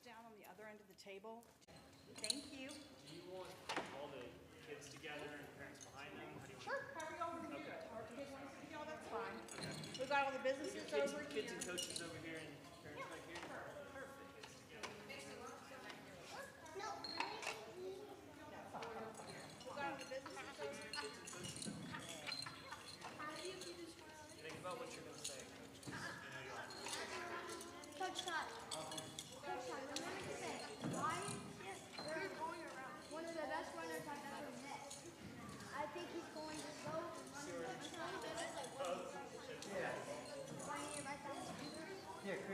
down on the other end of the table. Thank you. Do you want all the kids together and parents behind them? How do you want? Sure, however y'all want to do it. Or if kids want to sit together, that's fine. Okay. We've got all the businesses over here. Kids and coaches over here and parents back here? Perfect. Kids together. No. We've got all the businesses over here. Think about what you're going to say, Coach Todd. Coach Todd, remember to say, why you're going around. One of the best runners I've ever met. I think he's going to go and run. Yeah. Yeah, Chris.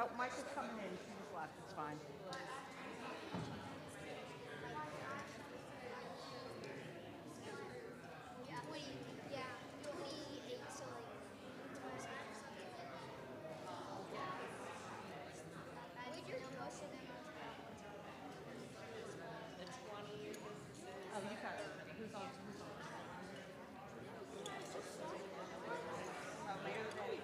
Oh, Micah's coming in. She just left. It's fine. Oh, you got it. Who's on? Oh, later today.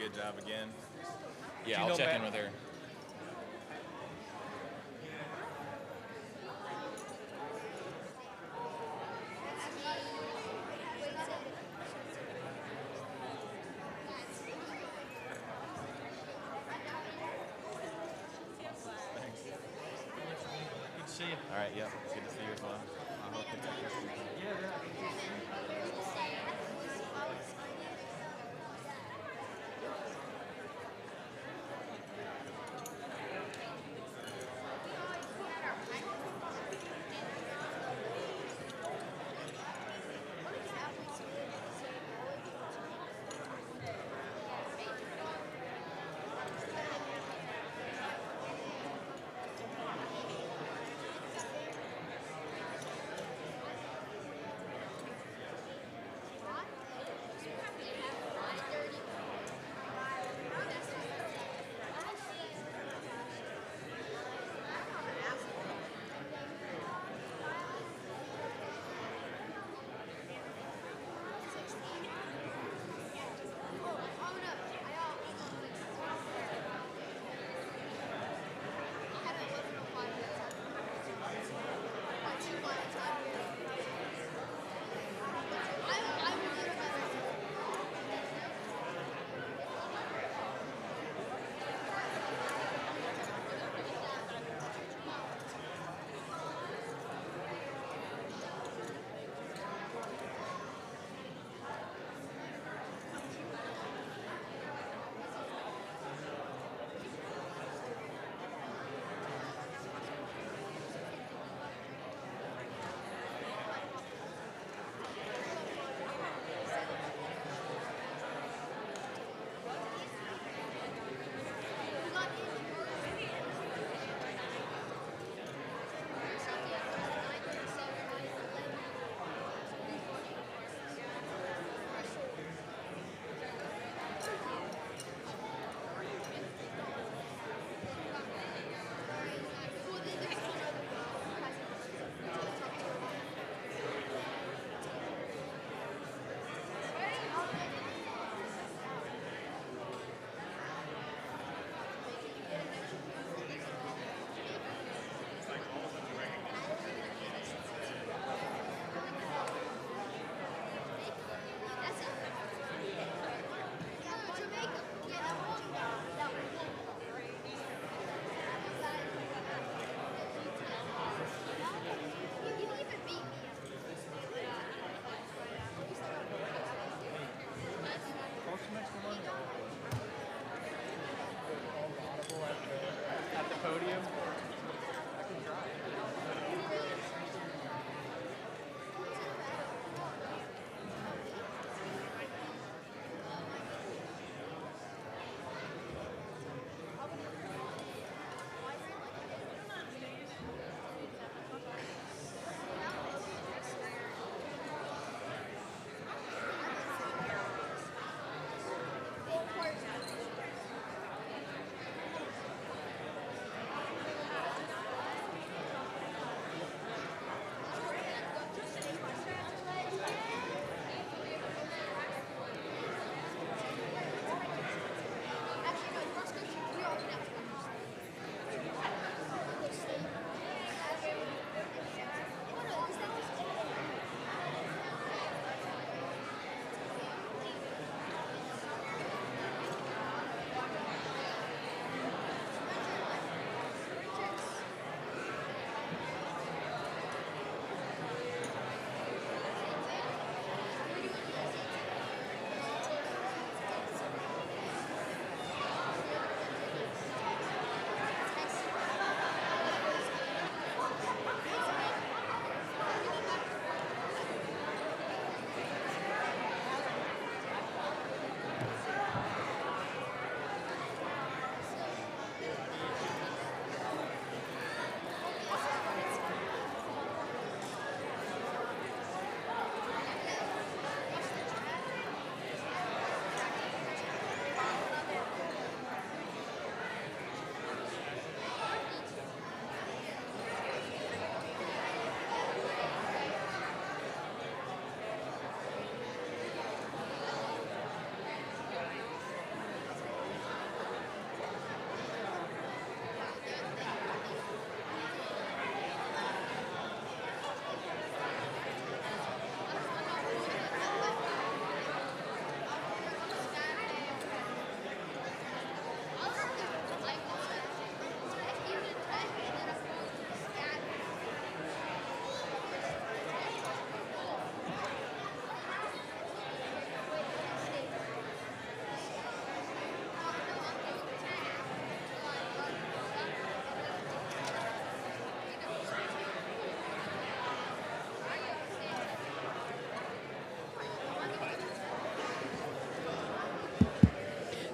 good job again. Yeah, you I'll know check Matt- in with her. Thanks. Good to see you. All right, yeah, good to see you as well. I hope it's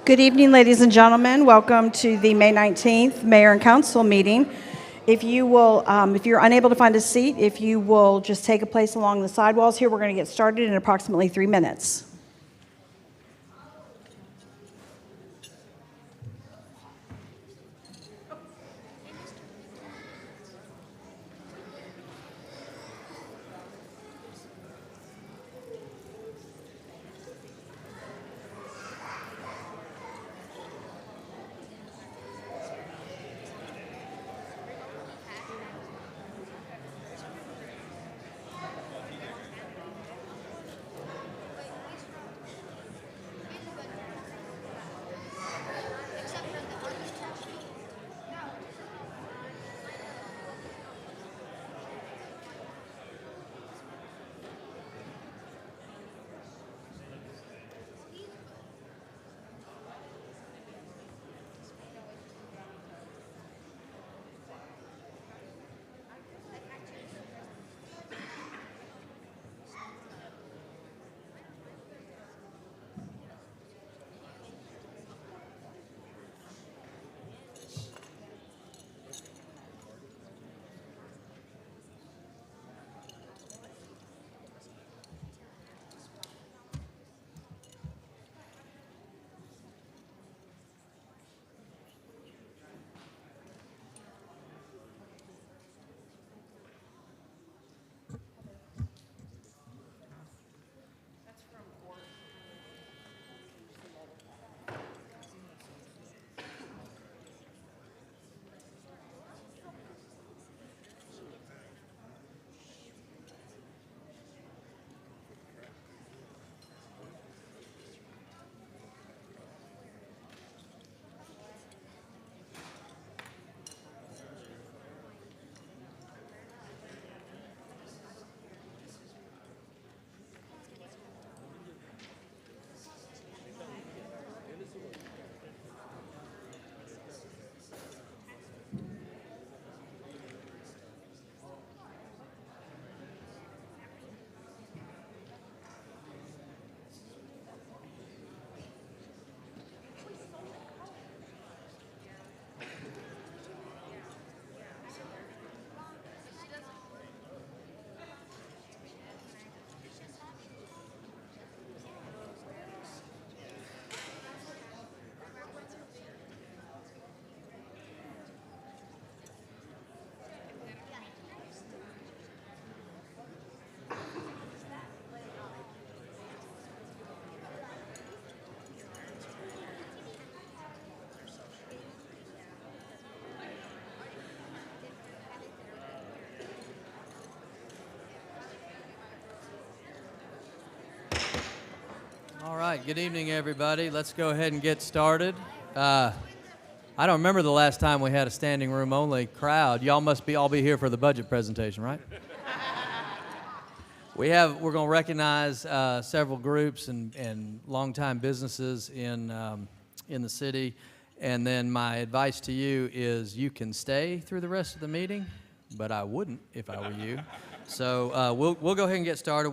Good evening, ladies and gentlemen. Welcome to the May 19th Mayor and Council meeting. If you're unable to find a seat, if you will just take a place along the sidewalls here, we're going to get started in approximately 3 minutes. All right, good evening, everybody. Let's go ahead and get started. I don't remember the last time we had a standing room only crowd. Y'all must all be here for the budget presentation, right? We're going to recognize several groups and longtime businesses in the city. And then my advice to you is you can stay through the rest of the meeting, but I wouldn't if I were you. So we'll go ahead and get started.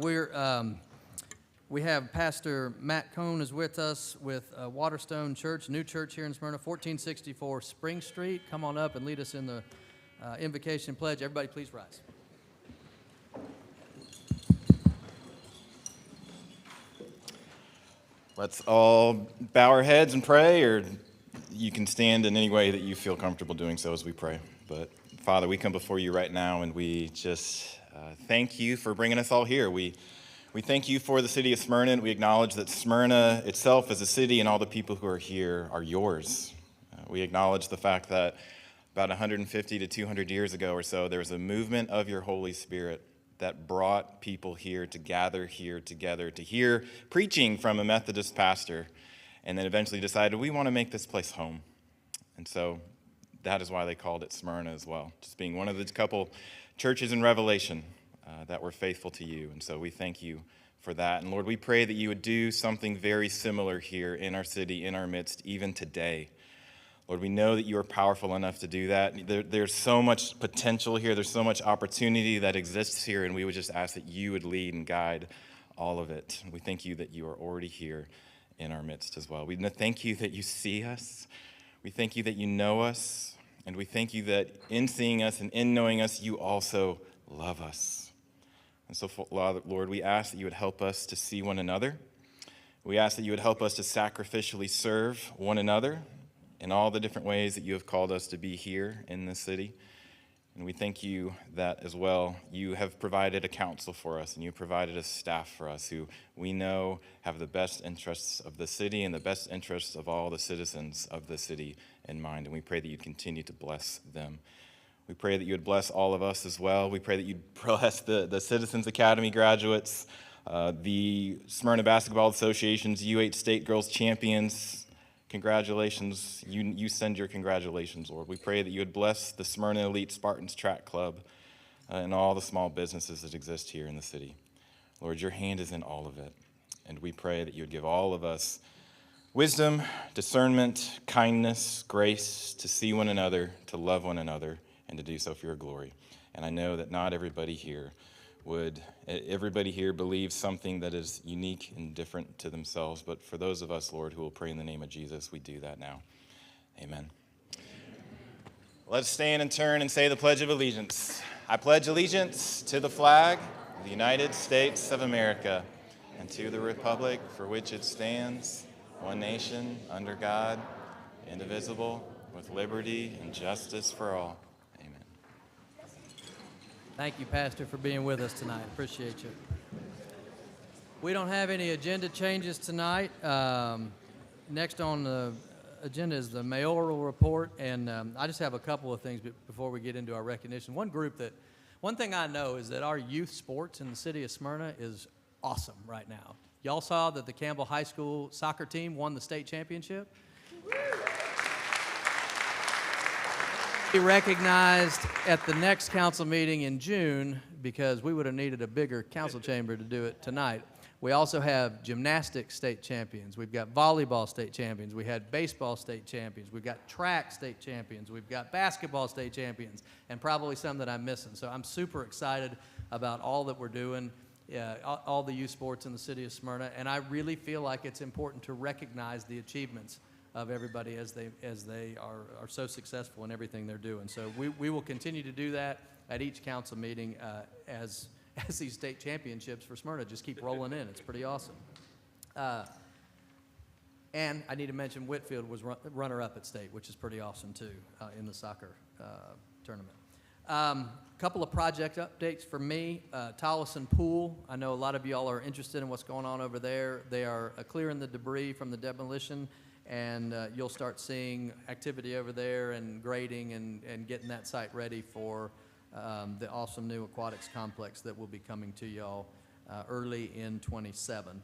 We have Pastor Matt Cohn is with us with Waterstone Church, new church here in Smyrna, 1464 Spring Street. Come on up and lead us in the invocation pledge. Everybody, please rise. Let's all bow our heads and pray, or you can stand in any way that you feel comfortable doing so as we pray. But Father, we come before you right now, and we just thank you for bringing us all here. We thank you for the city of Smyrna, and we acknowledge that Smyrna itself as a city and all the people who are here are yours. We acknowledge the fact that about 150 to 200 years ago or so, there was a movement of your Holy Spirit that brought people here to gather here together to hear preaching from a Methodist pastor, and then eventually decided we want to make this place home. And so that is why they called it Smyrna as well, just being one of the couple churches in Revelation that were faithful to you. And so we thank you for that. And Lord, we pray that you would do something very similar here in our city, in our midst, even today. Lord, we know that you are powerful enough to do that. There's so much potential here. There's so much opportunity that exists here, and we would just ask that you would lead and guide all of it. We thank you that you are already here. in our midst as well. We thank you that you see us. We thank you that you know us. And we thank you that in seeing us and in knowing us, you also love us. And so, Lord, we ask that you would help us to see one another. We ask that you would help us to sacrificially serve one another in all the different ways that you have called us to be here in this city. And we thank you that as well you have provided a council for us, and you provided a staff for us who we know have the best interests of the city and the best interests of all the citizens of the city in mind. And we pray that you'd continue to bless them. We pray that you would bless all of us as well. We pray that you'd bless the Citizens Academy graduates, the Smyrna Basketball Association's U8 State Girls Champions. Congratulations. You send your congratulations, Lord. We pray that you would bless the Smyrna Elite Spartans Track Club and all the small businesses that exist here in the city. Lord, your hand is in all of it. And we pray that you would give all of us wisdom, discernment, kindness, grace to see one another, to love one another, and to do so for your glory. And I know that not everybody here believes something that is unique and different to themselves, but for those of us, Lord, who will pray in the name of Jesus, we do that now. Amen. Let's stand and turn and say the Pledge of Allegiance. I pledge allegiance to the flag of the United States of America and to the republic for which it stands, one nation, under God, indivisible, with liberty and justice for all. Thank you, Pastor, for being with us tonight. Appreciate you. We don't have any agenda changes tonight. Next on the agenda is the mayoral report, and I just have a couple of things before we get into our recognition. One thing I know is that our youth sports in the city of Smyrna is awesome right now. Y'all saw that the Campbell High School soccer team won the state championship? Be recognized at the next council meeting in June because we would have needed a bigger council chamber to do it tonight. We also have gymnastics state champions. We've got volleyball state champions. We had baseball state champions. We've got track state champions. We've got basketball state champions, and probably some that I'm missing. So I'm super excited about all that we're doing, all the youth sports in the city of Smyrna, and I really feel like it's important to recognize the achievements of everybody as they are so successful in everything they're doing. So we will continue to do that at each council meeting as these state championships for Smyrna just keep rolling in. It's pretty awesome. And I need to mention Whitfield was runner-up at state, which is pretty awesome too in the soccer tournament. Couple of project updates for me. Tolleson Pool, I know a lot of y'all are interested in what's going on over there. They are clearing the debris from the demolition, and you'll start seeing activity over there and grading and getting that site ready for the awesome new aquatics complex that will be coming to y'all early in 27.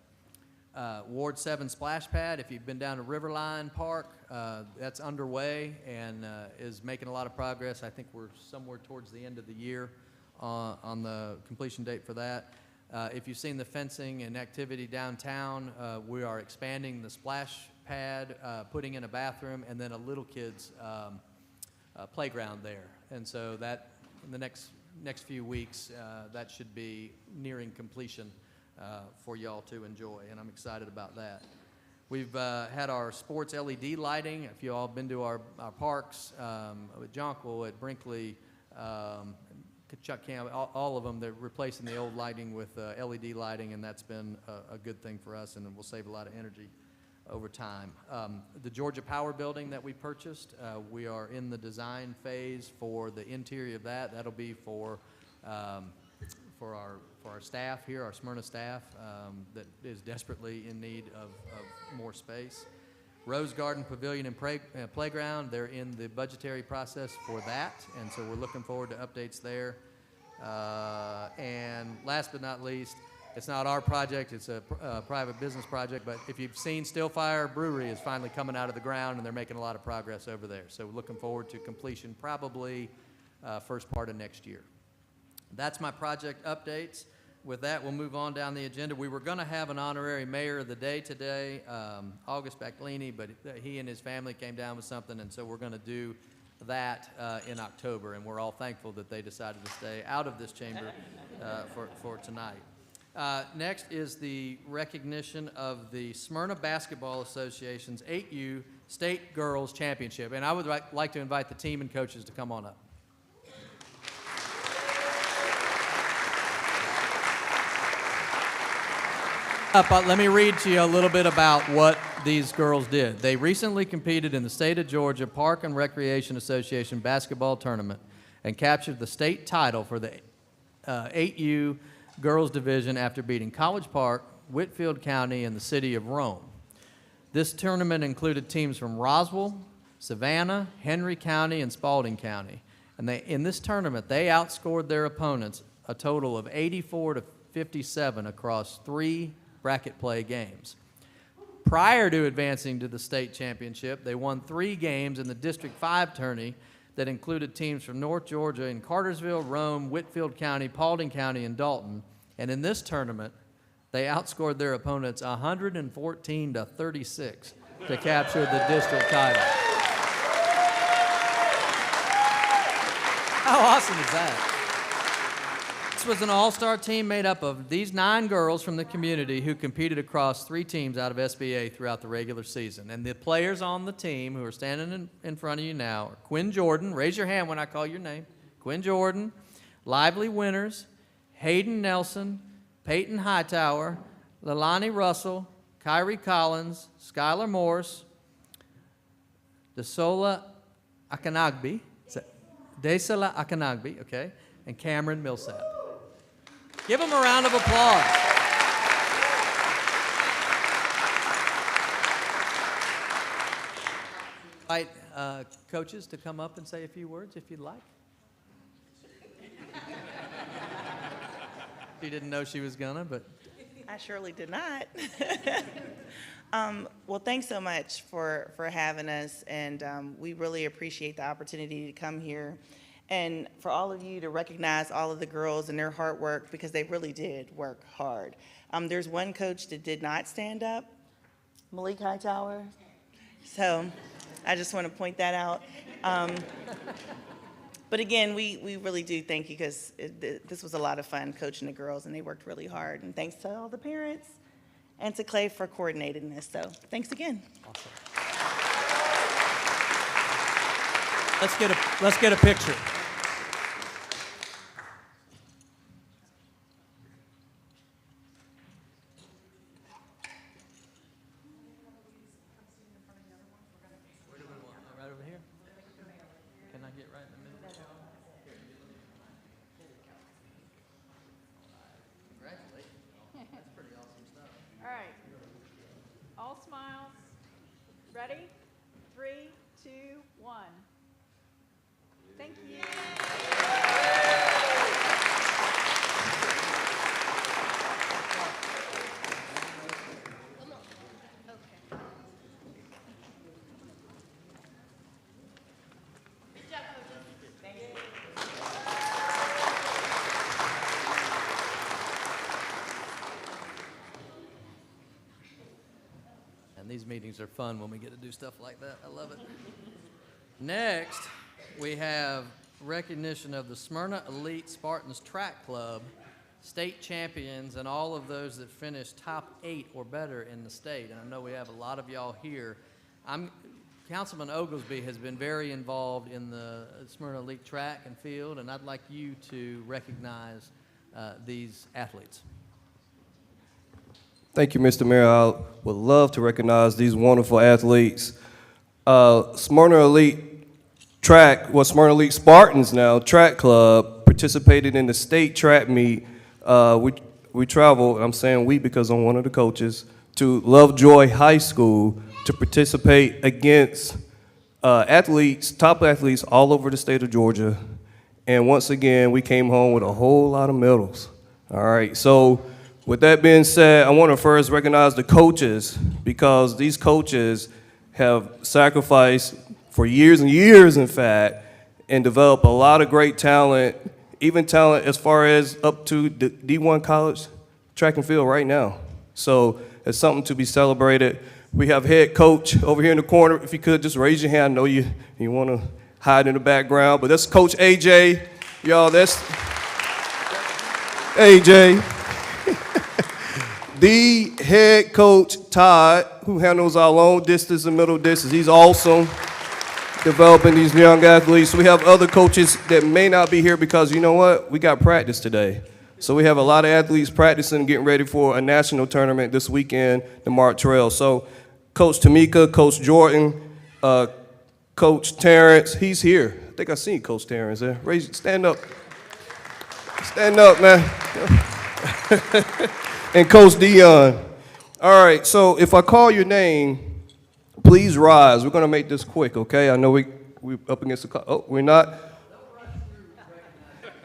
Ward 7 splash pad, if you've been down to Riverline Park, that's underway and is making a lot of progress. I think we're somewhere towards the end of the year on the completion date for that. If you've seen the fencing and activity downtown, we are expanding the splash pad, putting in a bathroom, and then a little kids playground there. And so that in the next few weeks, that should be nearing completion for y'all to enjoy, and I'm excited about that. We've had our sports LED lighting. If you all have been to our parks, at Jonquil, at Brinkley, Chuck Camp, all of them, they're replacing the old lighting with LED lighting, and that's been a good thing for us, and it will save a lot of energy over time. The Georgia Power building that we purchased, we are in the design phase for the interior of that. That'll be for our staff here, our Smyrna staff, that is desperately in need of more space. Rose Garden Pavilion and Playground, they're in the budgetary process for that, and so we're looking forward to updates there. And last but not least, it's not our project, it's a private business project, but if you've seen Stillfire Brewery is finally coming out of the ground, and they're making a lot of progress over there. So we're looking forward to completion probably first part of next year. That's my project updates. With that, we'll move on down the agenda. We were going to have an honorary mayor of the day today, August Backlini, but he and his family came down with something, and so we're going to do that in October, and we're all thankful that they decided to stay out of this chamber for tonight. Next is the recognition of the Smyrna Basketball Association's 8U State Girls Championship. And I would like to invite the team and coaches to come on up. Let me read to you a little bit about what these girls did. They recently competed in the State of Georgia Park and Recreation Association basketball tournament and captured the state title for the 8U girls division after beating College Park, Whitfield County, and the city of Rome. This tournament included teams from Roswell, Savannah, Henry County, and Spalding County. And in this tournament, they outscored their opponents a total of 84 to 57 across 3 bracket play games. Prior to advancing to the state championship, they won 3 games in the District 5 tourney that included teams from North Georgia in Cartersville, Rome, Whitfield County, Paulding County, and Dalton. And in this tournament, they outscored their opponents 114 to 36 to capture the district title. How awesome is that? This was an all-star team made up of these 9 girls from the community who competed across 3 teams out of SBA throughout the regular season. And the players on the team who are standing in front of you now are Quinn Jordan. Raise your hand when I call your name. Quinn Jordan, Lively Winters, Hayden Nelson, Peyton Hightower, Leilani Russell, Kyrie Collins, Skylar Morse, Desola Akanagbe, okay, and Cameron Millsap. Give them a round of applause. Invite coaches to come up and say a few words if you'd like. She didn't know she was gonna, but I surely did not. Well, thanks so much for having us, and we really appreciate the opportunity to come here and for all of you to recognize all of the girls and their hard work, because they really did work hard. There's one coach that did not stand up, Malik Hightower. So I just want to point that out. But again, we really do thank you, because this was a lot of fun coaching the girls, and they worked really hard. And thanks to all the parents and to Clay for coordinating this. So thanks again. awesome. Let's get a picture. Right over here. Can I get right in the middle? Congratulations. That's pretty awesome stuff. All right. All smiles. Ready? 3, 2, 1. Thank you. And these meetings are fun when we get to do stuff like that. I love it. Next, we have recognition of the Smyrna Elite Spartans Track Club, state champions, and all of those that finished top 8 or better in the state. And I know we have a lot of y'all here. Councilman Oglesby has been very involved in the Smyrna Elite track and field, and I'd like you to recognize these athletes. Thank you, Mr. Mayor. I would love to recognize these wonderful athletes. Smyrna Elite Track, Smyrna Elite Spartans now, track club, participated in the state track meet. We traveled, I'm saying we because I'm one of the coaches, to Lovejoy High School to participate against athletes, top athletes all over the state of Georgia. And once again, we came home with a whole lot of medals. All right, so with that being said, I want to first recognize the coaches, because these coaches have sacrificed for years and years, in fact, and developed a lot of great talent, even talent as far as up to the D1 college track and field right now. So it's something to be celebrated. We have head coach over here in the corner. If you could just raise your hand. I know you want to hide in the background, but that's Coach AJ. Y'all, that's AJ. the head coach, Todd, who handles our long distance and middle distance. He's awesome developing these young athletes. We have other coaches that may not be here because, you know what, we got practice today. So we have a lot of athletes practicing and getting ready for a national tournament this weekend, the Mark Trail. So Coach Tamika, Coach Jordan, Coach Terrence, he's here. I think I seen Coach Terrence there. Stand up. Stand up, man. And Coach Dion. All right, so if I call your name, please rise. We're going to make this quick, okay? I know we're up against the clock. Oh, we're not?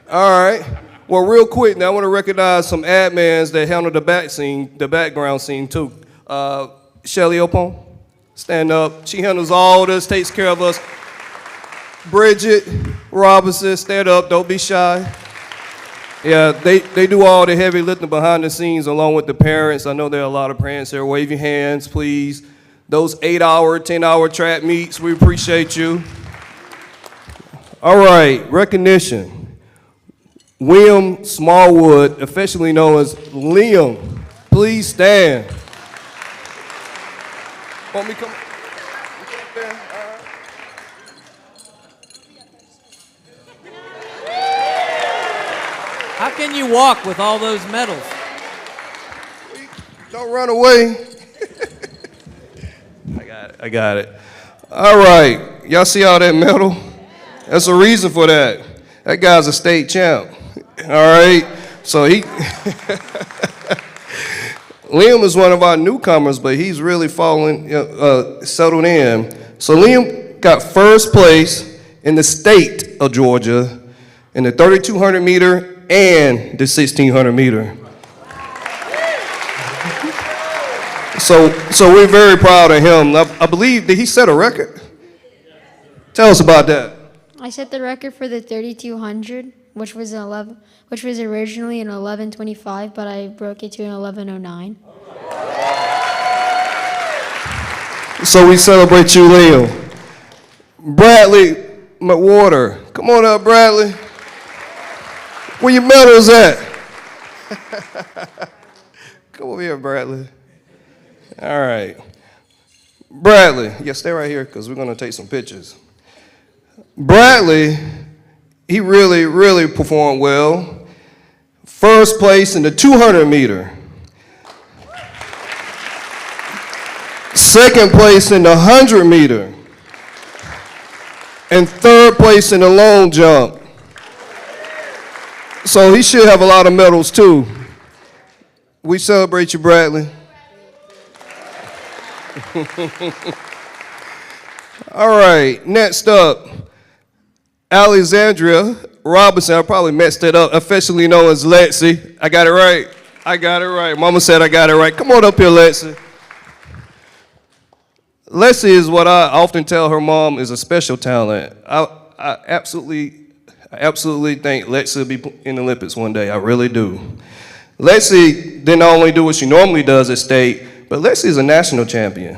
All right. Well, real quick, now I want to recognize some admins that handle the background scene, too. Shelly Opon, stand up. She handles all this, takes care of us. Bridget Robinson, stand up, don't be shy. Yeah, they do all the heavy lifting behind the scenes along with the parents. I know there are a lot of parents there. Wave your hands, please. Those 8-hour, 10-hour track meets, we appreciate you. All right, recognition. William Smallwood, affectionately known as Liam, please stand. Want me to come? How can you walk with all those medals? Don't run away. I got it. All right, y'all see all that medal? That's a reason for that. That guy's a state champ. All right, so Liam is one of our newcomers, but he's really settled in. So Liam got first place in the state of Georgia in the 3,200 meter and the 1,600 meter. So we're very proud of him. I believe, did he set a record? Tell us about that. I set the record for the 3,200, which was originally an 11:25, but I broke it to an 11:09. So we celebrate you, Liam. Bradley McWater, come on up, Bradley. Where your medals at? Come over here, Bradley. All right. Bradley, yeah, stay right here because we're going to take some pictures. Bradley, he really, really performed well. First place in the 200 meter. Second place in the 100 meter. And third place in the long jump. So he should have a lot of medals too. We celebrate you, Bradley. All right, next up, Alexandria Robinson. I probably messed it up, affectionately known as Lexi. I got it right. I got it right. Mama said I got it right. Come on up here, Lexi. Lexi is what I often tell her mom is a special talent. I absolutely think Lexi will be in the Olympics one day. I really do. Lexi didn't only do what she normally does at state, but Lexi is a national champion.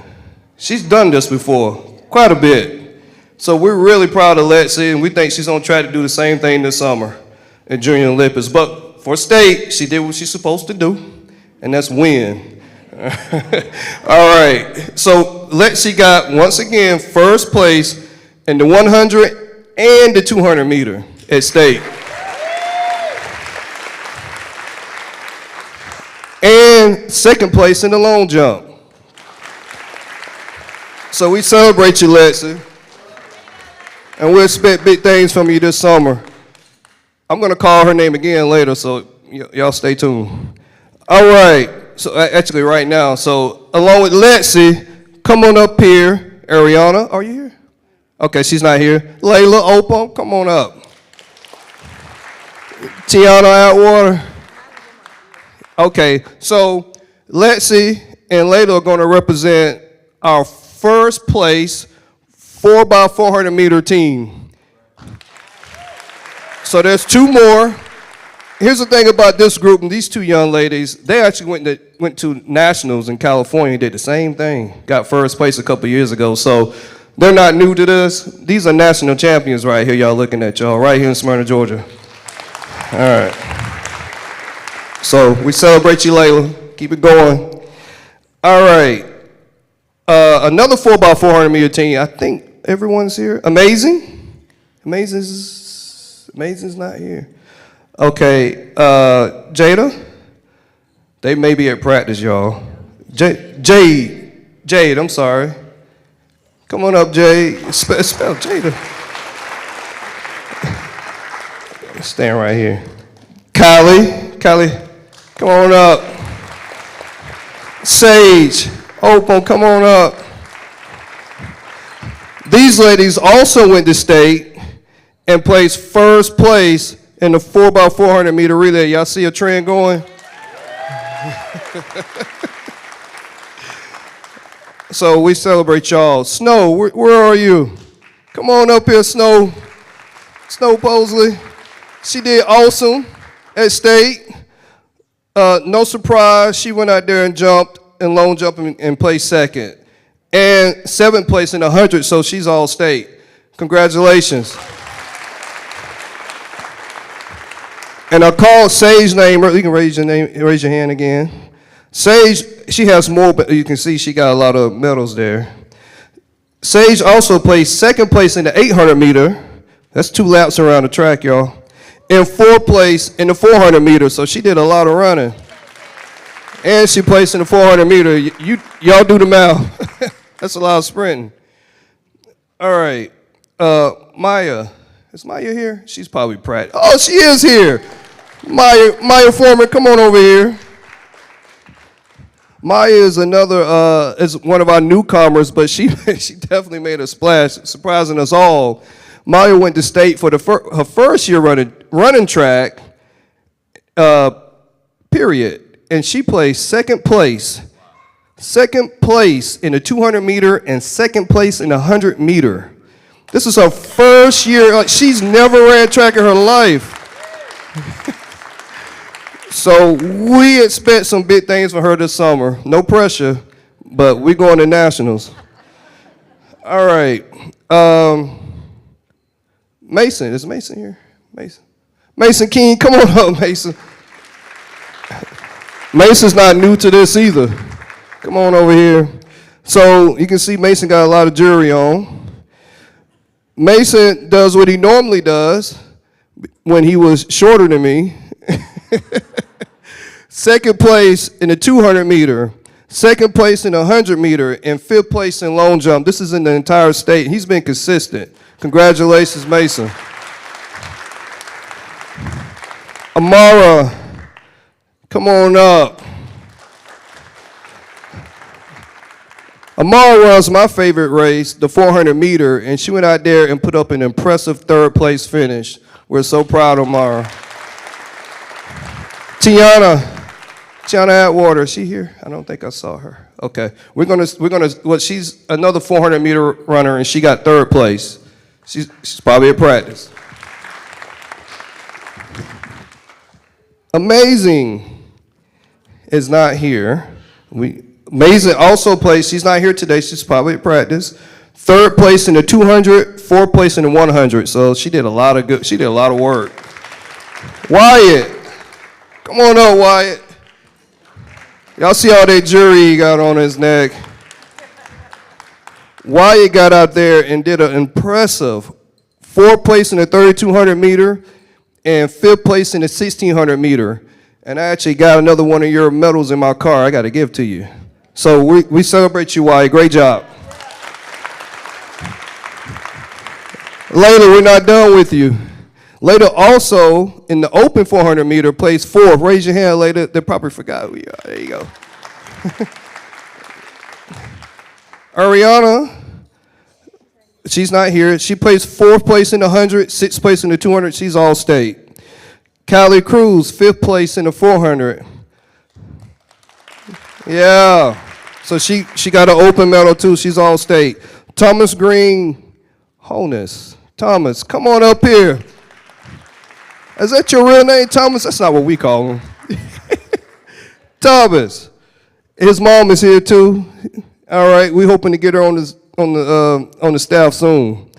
She's done this before, quite a bit. So we're really proud of Lexi, and we think she's on track to do the same thing this summer at Junior Olympics. But for state, she did what she's supposed to do, and that's win. All right, so Lexi got, once again, first place in the 100 and the 200 meter at state. And second place in the long jump. So we celebrate you, Lexi. And we expect big things from you this summer. I'm going to call her name again later, so y'all stay tuned. All right, so actually right now, so along with Lexi, come on up here. Ariana, are you here? Okay, she's not here. Layla Opal, come on up. Tiana Atwater. Okay, so Lexi and Layla are going to represent our first place 4x400 meter team. So there's two more. Here's the thing about this group and these two young ladies. They actually went to nationals in California and did the same thing. Got first place a couple years ago. So they're not new to this. These are national champions right here. Y'all looking at y'all right here in Smyrna, Georgia. All right. So we celebrate you, Layla. Keep it going. All right. Another 4x400 meter team. I think everyone's here. Amazing. Amazing's not here. Okay. Jada. They may be at practice, y'all. Jade. I'm sorry. Come on up, Jade. Spell Jada. Stand right here. Kylie, come on up. Sage, Opal, come on up. These ladies also went to state and placed first place in the 4x400 meter relay. Y'all see a trend going? So we celebrate y'all. Snow, where are you? Come on up here, Snow. Snow Posley. She did awesome at state. No surprise, she went out there and jumped and long jumped and placed second. And seventh place in 100, so she's all state. Congratulations. And I called Sage's name. You can raise your hand again. Sage, she has more, but you can see she got a lot of medals there. Sage also placed second place in the 800 meter. That's 2 laps around the track, y'all. In fourth place in the 400 meter, so she did a lot of running. And she placed in the 400 meter. Y'all do the math. That's a lot of sprinting. All right. Maya. Is Maya here? She's probably practicing. Oh, she is here. Maya Foreman, come on over here. Maya is is one of our newcomers, but she definitely made a splash, surprising us all. Maya went to state for her first year running track, period, and she placed second place in the 200 meter and second place in the 100 meter. This is her first year. She's never ran track in her life. So we expect some big things from her this summer. No pressure, but we're going to nationals. All right. Mason, is Mason here? Mason King, come on up, Mason. Mason's not new to this either. Come on over here. So you can see Mason got a lot of jewelry on. Mason does what he normally does when he was shorter than me. Second place in the 200 meter, second place in the 100 meter, and fifth place in long jump. This is in the entire state. He's been consistent. Congratulations, Mason. Amara, come on up. Amara runs my favorite race, the 400 meter, and she went out there and put up an impressive third place finish. We're so proud of Amara. Tiana Atwater, is she here? I don't think I saw her. Okay, she's another 400 meter runner, and she got third place. She's probably at practice. Amazing is not here. Amazing also placed. She's not here today. She's probably at practice. Third place in the 200, fourth place in the 100. So she did a lot of work. Wyatt, come on up, Wyatt. Y'all see all that jewelry he got on his neck. Wyatt got out there and did an impressive fourth place in the 3,200 meter and fifth place in the 1,600 meter. And I actually got another one of your medals in my car I got to give to you. So we celebrate you, Wyatt. Great job. Layla, we're not done with you. Layla also, in the open 400 meter, placed fourth. Raise your hand, Layla. They probably forgot who you are. There you go. Ariana, she's not here. She placed fourth place in the 100, sixth place in the 200. She's all state. Callie Cruz, fifth place in the 400. Yeah. So she got an open medal too. She's all state. Thomas Green, Holness. Thomas, come on up here. Is that your real name, Thomas? That's not what we call him. Thomas. His mom is here too. All right, we're hoping to get her on the staff soon.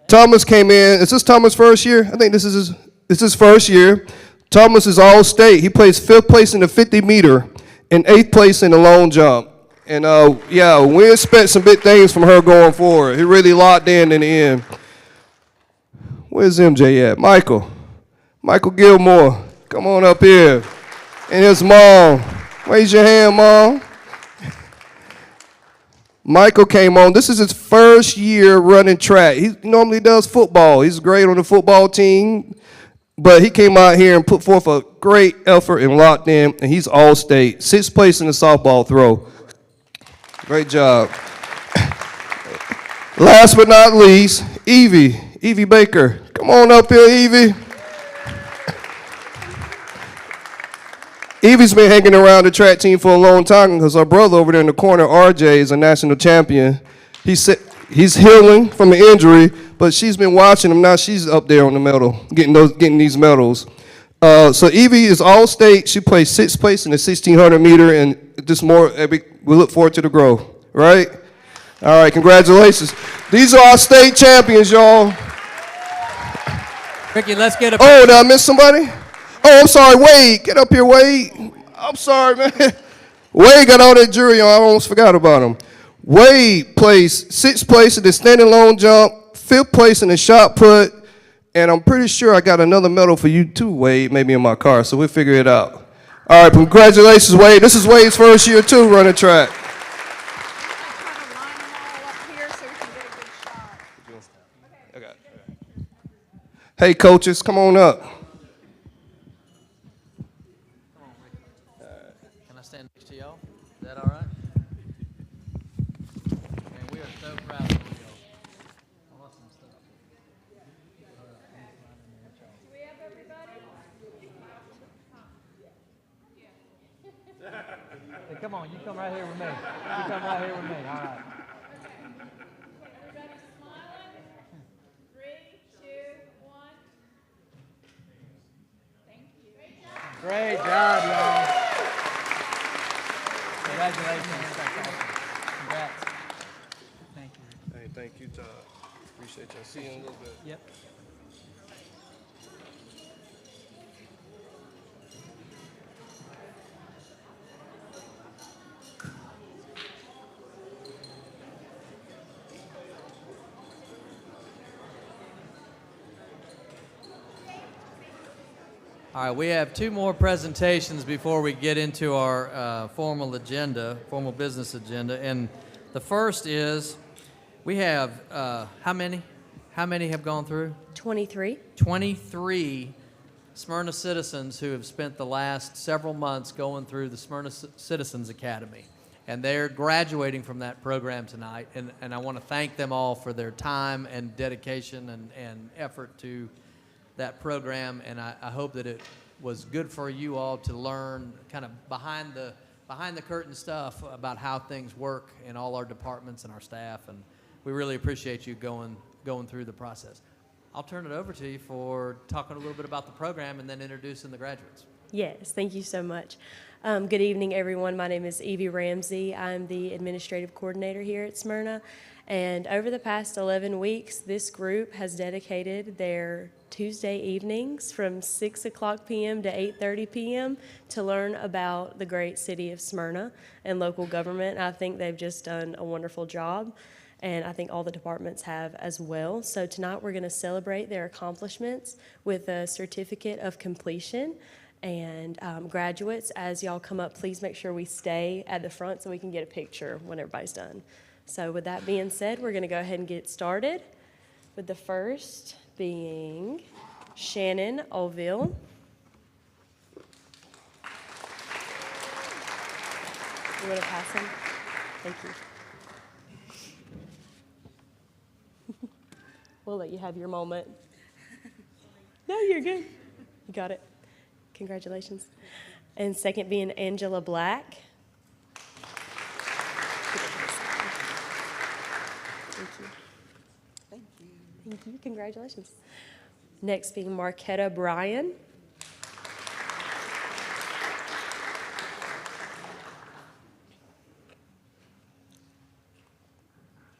Thomas came in. Is this Thomas' first year? I think this is his first year. Thomas is all state. He placed fifth place in the 50 meter and 8th place in the long jump. And yeah, we expect some big things from her going forward. He really locked in the end. Where's MJ at? Michael Gilmore, come on up here. And his mom. Raise your hand, Mom. Michael came on. This is his first year running track. He normally does football. He's great on the football team. But he came out here and put forth a great effort and locked in, and he's all-state. 6th place in the softball throw. Great job. Last but not least, Evie Baker. Come on up here, Evie. Evie's been hanging around the track team for a long time because our brother over there in the corner, RJ, is a national champion. He's healing from an injury, but she's been watching him. Now she's up there on the medal, getting these medals. So Evie is all-state. She placed 6th place in the 1,600 meter, and we look forward to the growth, right? All right, congratulations. These are our state champions, y'all. Ricky, let's get a Oh, did I miss somebody? Oh, I'm sorry, Wade. Get up here, Wade. I'm sorry, man. Wade got all that jury on. I almost forgot about him. Wade placed 6th place in the standing long jump, 5th place in the shot put, and I'm pretty sure I got another medal for you too, Wade, maybe in my car, so we'll figure it out. All right, congratulations, Wade. This is Wade's first year too running track. Try to line them all up here so we can get a good shot. Hey, coaches, come on up. Can I stand next to y'all? Is that all right? Man, we are so proud of y'all. Awesome stuff. Do we have everybody? Hey, come on, you come right here with me. You come right here with me. All right. Everybody smiling? 3, 2, 1. Thank you. Great job, y'all. Congratulations. That's awesome. Congrats. Thank you. Hey, thank you, Todd. Appreciate y'all. See you in a little bit. Yep. All right, we have 2 more presentations before we get into our formal business agenda. And the first is, we have, how many? How many have gone through? 23. 23 Smyrna citizens who have spent the last several months going through the Smyrna Citizens Academy. And they're graduating from that program tonight. And I want to thank them all for their time and dedication and effort to that program, and I hope that it was good for you all to learn kind of behind the curtain stuff about how things work in all our departments and our staff, and we really appreciate you going through the process. I'll turn it over to you for talking a little bit about the program and then introducing the graduates. Yes, thank you so much. Good evening, everyone. My name is Evie Ramsey. I'm the administrative coordinator here at Smyrna. And over the past 11 weeks, this group has dedicated their Tuesday evenings from 6 o'clock p.m. to 8:30 p.m. to learn about the great city of Smyrna and local government. I think they've just done a wonderful job, and I think all the departments have as well. So tonight we're going to celebrate their accomplishments with a certificate of completion. And graduates, as y'all come up, please make sure we stay at the front so we can get a picture when everybody's done. So with that being said, we're going to go ahead and get started with the first being Shannon Oville. You want to pass him? Thank you. We'll let you have your moment. No, you're good. You got it. Congratulations. And second being Angela Black. Thank you. Thank you. Thank you. Congratulations. Next being Marquetta Bryan.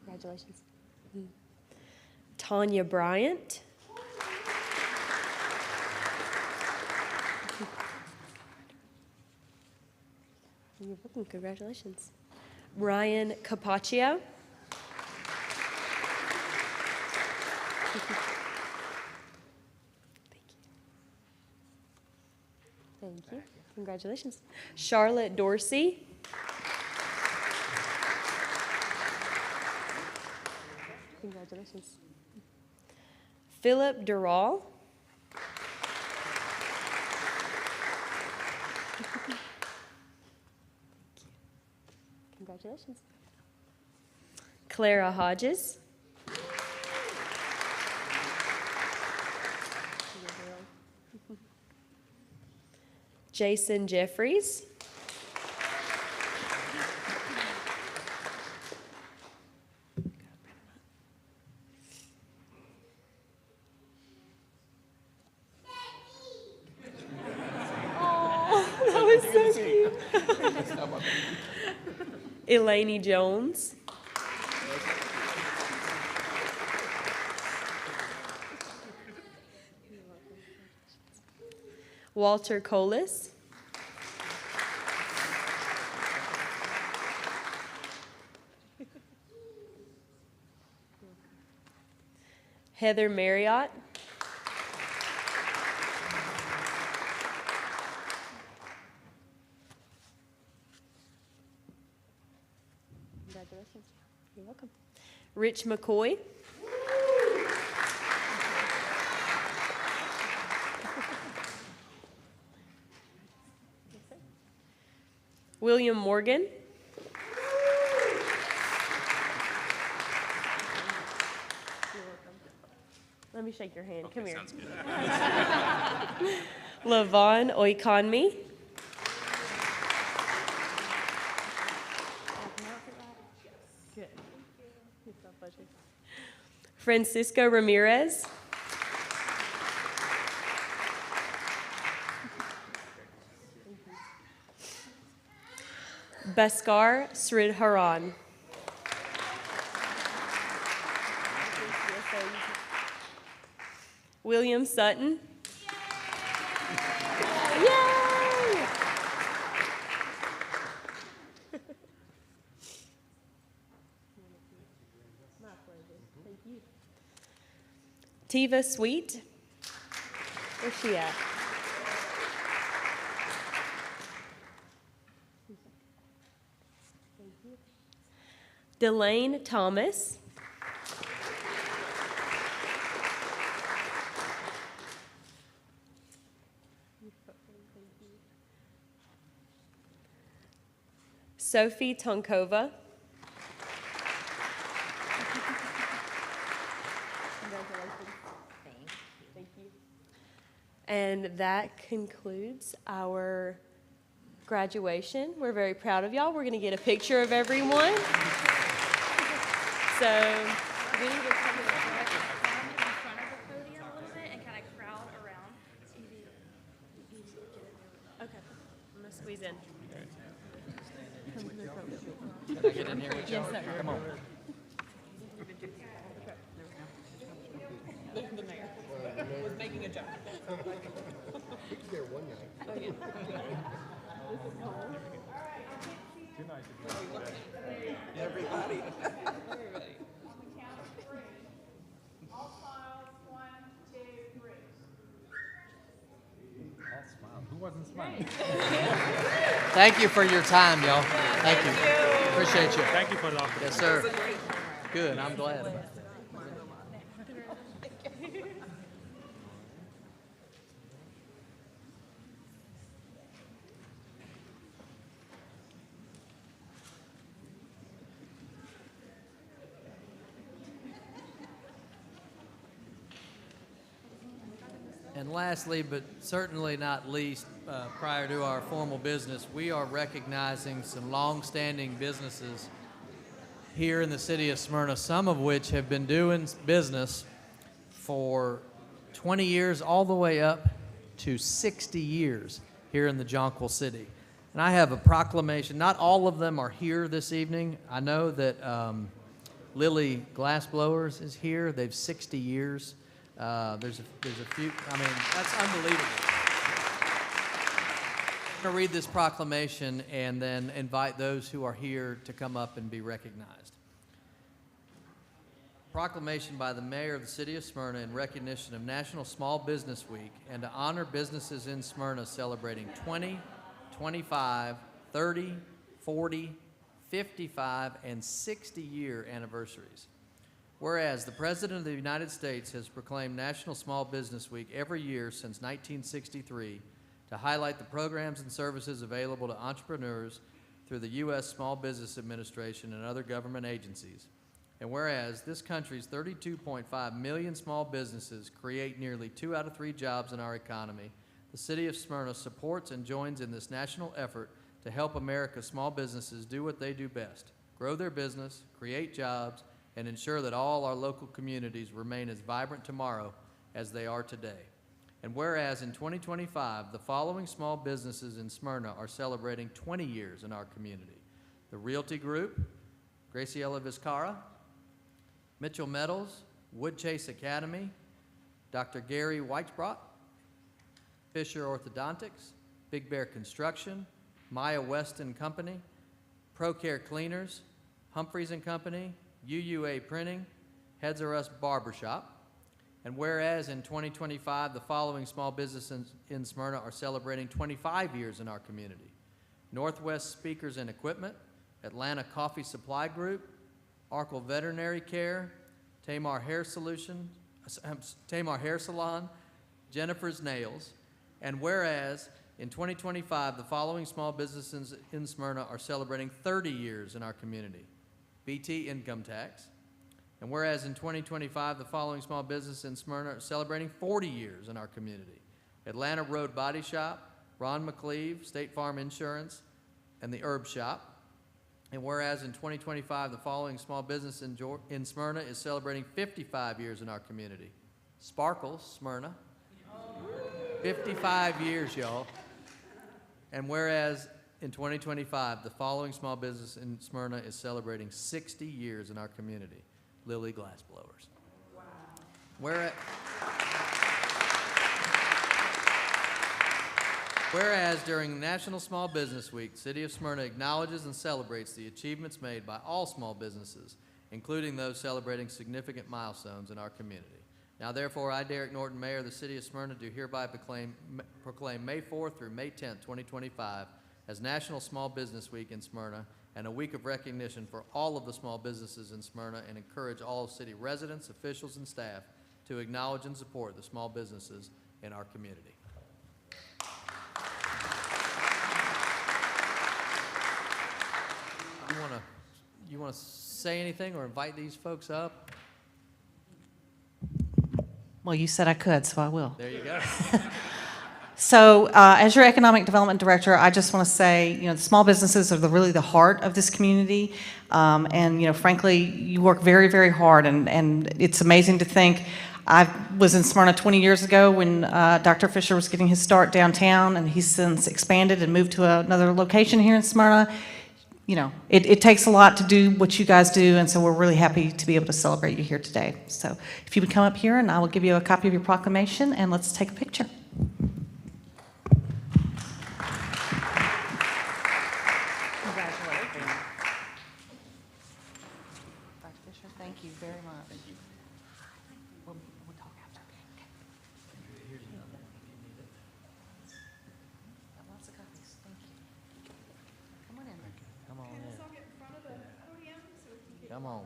Congratulations. Tanya Bryant. welcome. Congratulations. Ryan Capaccio. Thank you. Congratulations. Charlotte Dorsey. Congratulations. Philip Dural. Congratulations. Clara Hodges. Jason Jeffries. Oh, that was so cute. Elaine Jones. Walter Colas. Heather Marriott. Congratulations. You're welcome. Rich McCoy. William Morgan. Let me shake your hand. Come here. Sounds good. Lavon Oikonmi. Good. It's my pleasure. Francisco Ramirez. Bhaskar Sridharan. William Sutton. Yay! Thank you. Tiva Sweet. Where's she at? Thank you. Delane Thomas. Sophie Tonkova. Congratulations. Thank you. And that concludes our graduation. We're very proud of y'all. We're going to get a picture of everyone. So, we need to come to the front. In front of the podium a little bit and kind of crowd around. Okay. I'm going to squeeze in. Can I get in here with you? Yes, sir. Come on. The mayor was making a joke. Everybody. All smiles, 1, 2, 3. All smile. Who wasn't smiling? Thank you for your time, y'all. Thank you. Appreciate you. Thank you for the opportunity. Yes, sir. Good. I'm glad. And lastly, but certainly not least, prior to our formal business, we are recognizing some long-standing businesses here in the city of Smyrna, some of which have been doing business for 20 years all the way up to 60 years here in the Jonquil City. And I have a proclamation. Not all of them are here this evening. I know that Lily Glassblowers is here. They've 60 years. There's a few. I mean, that's unbelievable. going to read this proclamation and then invite those who are here to come up and be recognized. Proclamation by the Mayor of the City of Smyrna in recognition of National Small Business Week and to honor businesses in Smyrna celebrating 20, 25, 30, 40, 55, and 60-year anniversaries. Whereas the President of the United States has proclaimed National Small Business Week every year since 1963 to highlight the programs and services available to entrepreneurs through the U.S. Small Business Administration and other government agencies. And whereas this country's 32.5 million small businesses create nearly 2 out of 3 jobs in our economy, the City of Smyrna supports and joins in this national effort to help America's small businesses do what they do best: grow their business, create jobs, and ensure that all our local communities remain as vibrant tomorrow as they are today. And whereas in 2025, the following small businesses in Smyrna are celebrating 20 years in our community: the Realty Group, Graciela Vizcarra, Mitchell Metals, Woodchase Academy, Dr. Gary Weichbrot, Fisher Orthodontics, Big Bear Construction, Maya West and Company, ProCare Cleaners, Humphreys and Company, UUA Printing, Heads Are Us Barbershop. And whereas in 2025, the following small businesses in Smyrna are celebrating 25 years in our community: Northwest Speakers and Equipment, Atlanta Coffee Supply Group, Arkle Veterinary Care, Tamar Hair Salon, Jennifer's Nails. And whereas in 2025, the following small businesses in Smyrna are celebrating 30 years in our community: BT Income Tax. And whereas in 2025, the following small businesses in Smyrna are celebrating 40 years in our community: Atlanta Road Body Shop, Ron McCleve, State Farm Insurance, and the Herb Shop. And whereas in 2025, the following small business in Smyrna is celebrating 55 years in our community: Sparkles, Smyrna. 55 years, y'all. And whereas in 2025, the following small business in Smyrna is celebrating 60 years in our community: Lily Glassblowers. Wow. Whereas during National Small Business Week, the City of Smyrna acknowledges and celebrates the achievements made by all small businesses, including those celebrating significant milestones in our community. Now therefore, I, Derek Norton, Mayor of the City of Smyrna, do hereby proclaim May 4th through May 10th, 2025 as National Small Business Week in Smyrna and a week of recognition for all of the small businesses in Smyrna, and encourage all city residents, officials, and staff to acknowledge and support the small businesses in our community. You want to say anything or invite these folks up? Well, you said I could, so I will. There you go. So, as your economic development director, I just want to say, the small businesses are really the heart of this community, and frankly, you work very, very hard, and it's amazing to think. I was in Smyrna 20 years ago when Dr. Fisher was getting his start downtown, and he's since expanded and moved to another location here in Smyrna. It takes a lot to do what you guys do, and so we're really happy to be able to celebrate you here today. So if you would come up here, and I will give you a copy of your proclamation, and let's take a picture. Congratulations. Dr. Fisher, thank you very much. Thank you. We'll talk after. Okay. Got lots of copies. Thank you. Come on in. Come on in. Get in front of the podium so we can get Come on.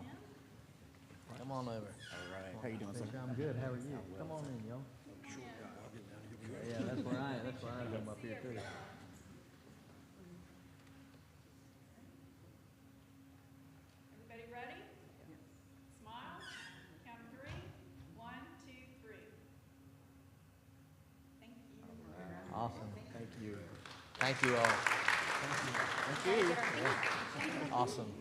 Come on over. All right. How you doing, sir? I'm good. How are you? Come on in, yo. Yeah, that's where I am up here too. Everybody ready? Smile. Count of 3. 1, 2, 3. Thank you. Awesome. Thank you. Thank you all. Thank you. Yeah. Awesome.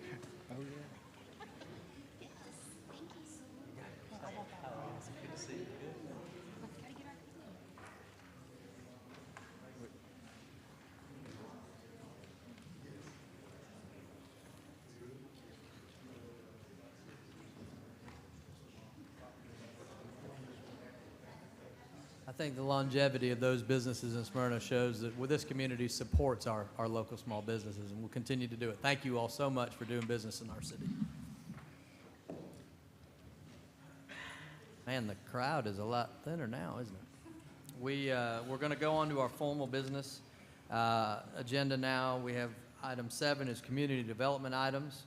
I think the longevity of those businesses in Smyrna shows that this community supports our local small businesses, and will continue to do it. Thank you all so much for doing business in our city. Man, the crowd is a lot thinner now, isn't it? We're going to go on to our formal business agenda now. We have item 7 is community development items.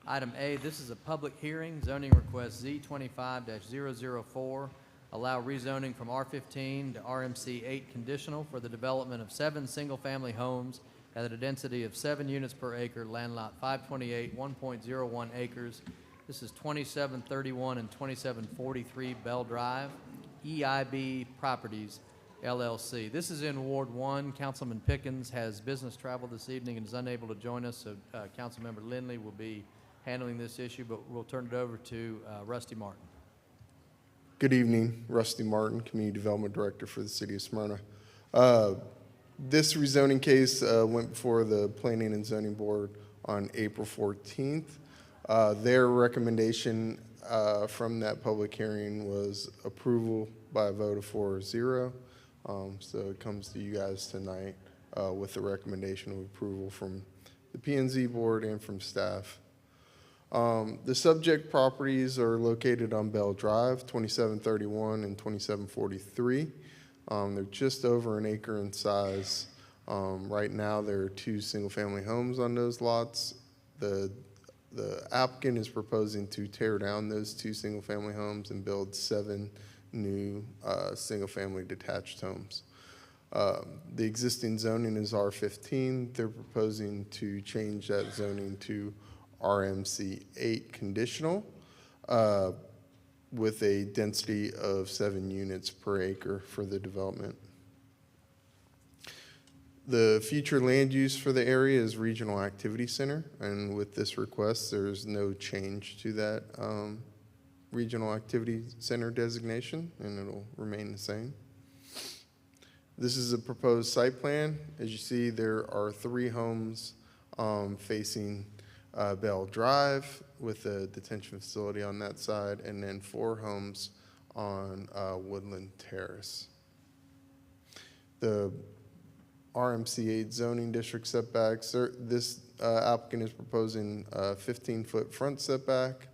Item A, this is a public hearing, zoning request Z25-004. Allow rezoning from R15 to RMC 8 conditional for the development of 7 single-family homes at a density of 7 units per acre, land lot 528, 1.01 acres. This is 2731 and 2743 Bell Drive, EIB Properties, LLC. This is in Ward 1. Councilman Pickens has business travel this evening and is unable to join us, so Councilmember Lindley will be handling this issue, but we'll turn it over to Rusty Martin. Good evening, Rusty Martin, Community Development Director for the City of Smyrna. This rezoning case went before the Planning and Zoning Board on April 14th. Their recommendation from that public hearing was approval by a vote of 4-0. So it comes to you guys tonight with the recommendation of approval from the P&Z Board and from staff. The subject properties are located on Bell Drive, 2731 and 2743. They're just over an acre in size. Right now, there are 2 single-family homes on those lots. The applicant is proposing to tear down those 2 single-family homes and build 7 new single-family detached homes. The existing zoning is R15. They're proposing to change that zoning to RMC 8 conditional with a density of 7 units per acre for the development. The future land use for the area is Regional Activity Center, and with this request, there's no change to that Regional Activity Center designation, and it'll remain the same. This is a proposed site plan. As you see, there are 3 homes facing Bell Drive with a detention facility on that side, and then 4 homes on Woodland Terrace. The RMC 8 zoning district setbacks, this applicant is proposing a 15-foot front setback,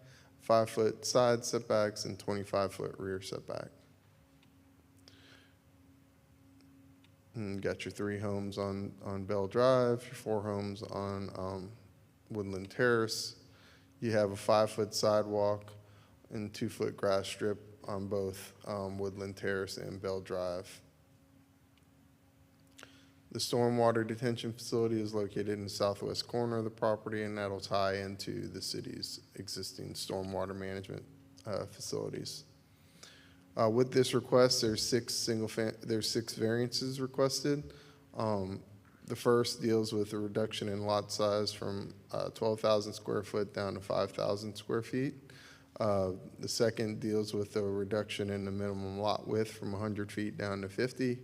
5-foot side setbacks, and 25-foot rear setback. And got your 3 homes on Bell Drive, your 4 homes on Woodland Terrace. You have a 5-foot sidewalk and 2-foot grass strip on both Woodland Terrace and Bell Drive. The stormwater detention facility is located in the southwest corner of the property, and that'll tie into the city's existing stormwater management facilities. With this request, there's 6 variances requested. The first deals with a reduction in lot size from 12,000 square foot down to 5,000 square feet. The second deals with a reduction in the minimum lot width from 100 feet down to 50.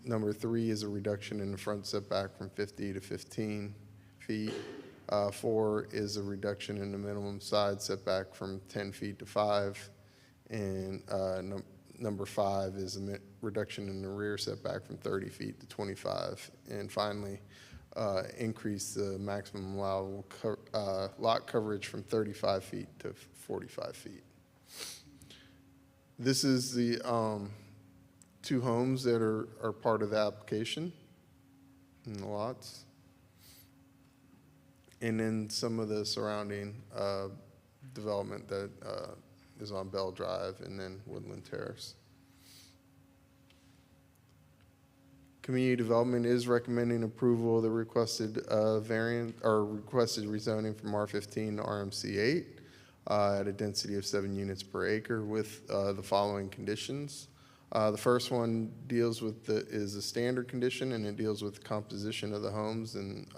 Number 3 is a reduction in the front setback from 50 to 15 feet. 4 is a reduction in the minimum side setback from 10 feet to 5. And number 5 is a reduction in the rear setback from 30 feet to 25. And finally, increase the maximum allowable lot coverage from 35 feet to 45 feet. This is the 2 homes that are part of the application in the lots. And then some of the surrounding development that is on Bell Drive and then Woodland Terrace. Community Development is recommending approval of the requested variant or requested rezoning from R15 to RMC 8 at a density of 7 units per acre with the following conditions. The first one deals with is a standard condition, and it deals with the composition of the homes and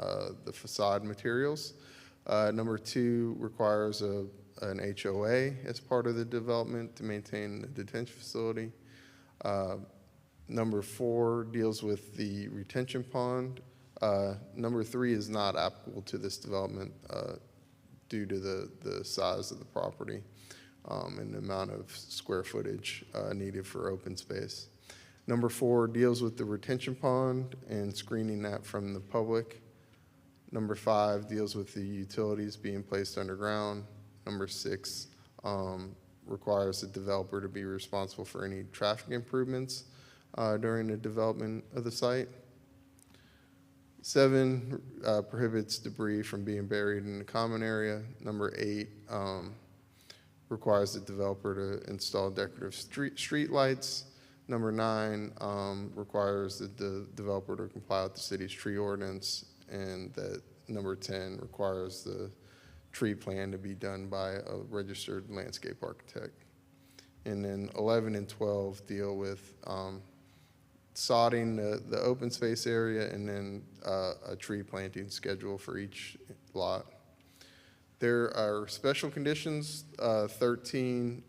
the facade materials. Number 2 requires an HOA as part of the development to maintain the detention facility. Number 4 deals with the retention pond. Number 3 is not applicable to this development due to the size of the property. and the amount of square footage needed for open space. Number 4 deals with the retention pond and screening that from the public. Number 5 deals with the utilities being placed underground. Number 6 requires the developer to be responsible for any traffic improvements during the development of the site. 7 prohibits debris from being buried in the common area. Number 8 requires the developer to install decorative street lights. Number 9 requires the developer to comply with the city's tree ordinance, and that number 10 requires the tree plan to be done by a registered landscape architect. And then 11 and 12 deal with sodding the open space area and then a tree planting schedule for each lot. There are special conditions. 13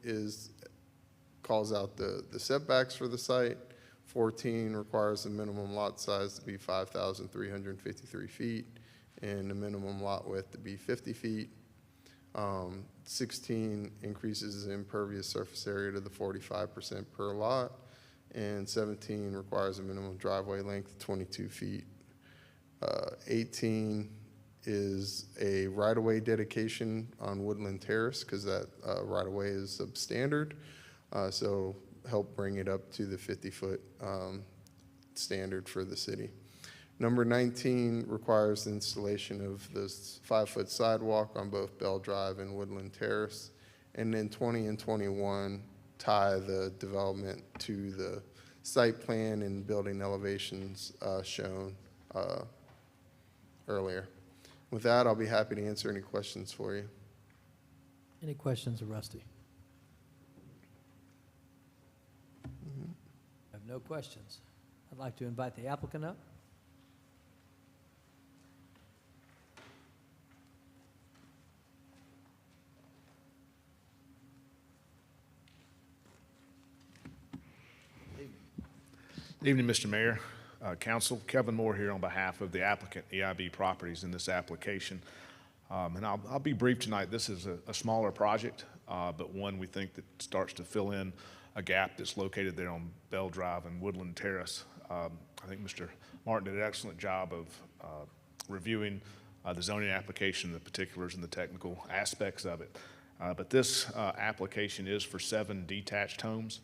calls out the setbacks for the site. 14 requires the minimum lot size to be 5,353 feet and the minimum lot width to be 50 feet. 16 increases the impervious surface area to the 45% per lot, and 17 requires a minimum driveway length of 22 feet. 18 is a right-of-way dedication on Woodland Terrace, because that right-of-way is substandard, so help bring it up to the 50-foot standard for the city. Number 19 requires the installation of this 5-foot sidewalk on both Bell Drive and Woodland Terrace. And then 20 and 21 tie the development to the site plan and building elevations shown earlier. With that, I'll be happy to answer any questions for you. Any questions of Rusty? I have no questions. I'd like to invite the applicant up. Good evening, Mr. Mayor, Council. Kevin Moore here on behalf of the applicant, EIB Properties, in this application. And I'll be brief tonight. This is a smaller project, but one we think that starts to fill in a gap that's located there on Bell Drive and Woodland Terrace. I think Mr. Martin did an excellent job of reviewing the zoning application, the particulars and the technical aspects of it. But this application is for 7 detached homes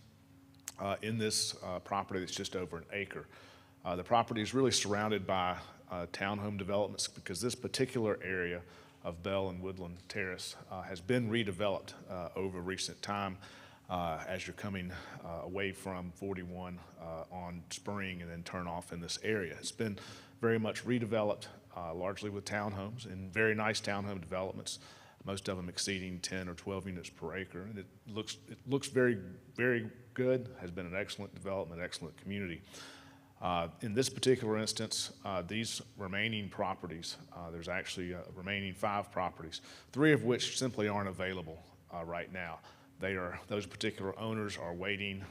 in this property that's just over an acre. The property is really surrounded by townhome developments, because this particular area of Bell and Woodland Terrace has been redeveloped over recent time as you're coming away from 41 on Spring and then turn off in this area. It's been very much redeveloped, largely with townhomes, and very nice townhome developments, most of them exceeding 10 or 12 units per acre. And it looks very, very good, has been an excellent development, excellent community. In this particular instance, these remaining properties, there's actually remaining 5 properties, 3 of which simply aren't available right now. Those particular owners are waiting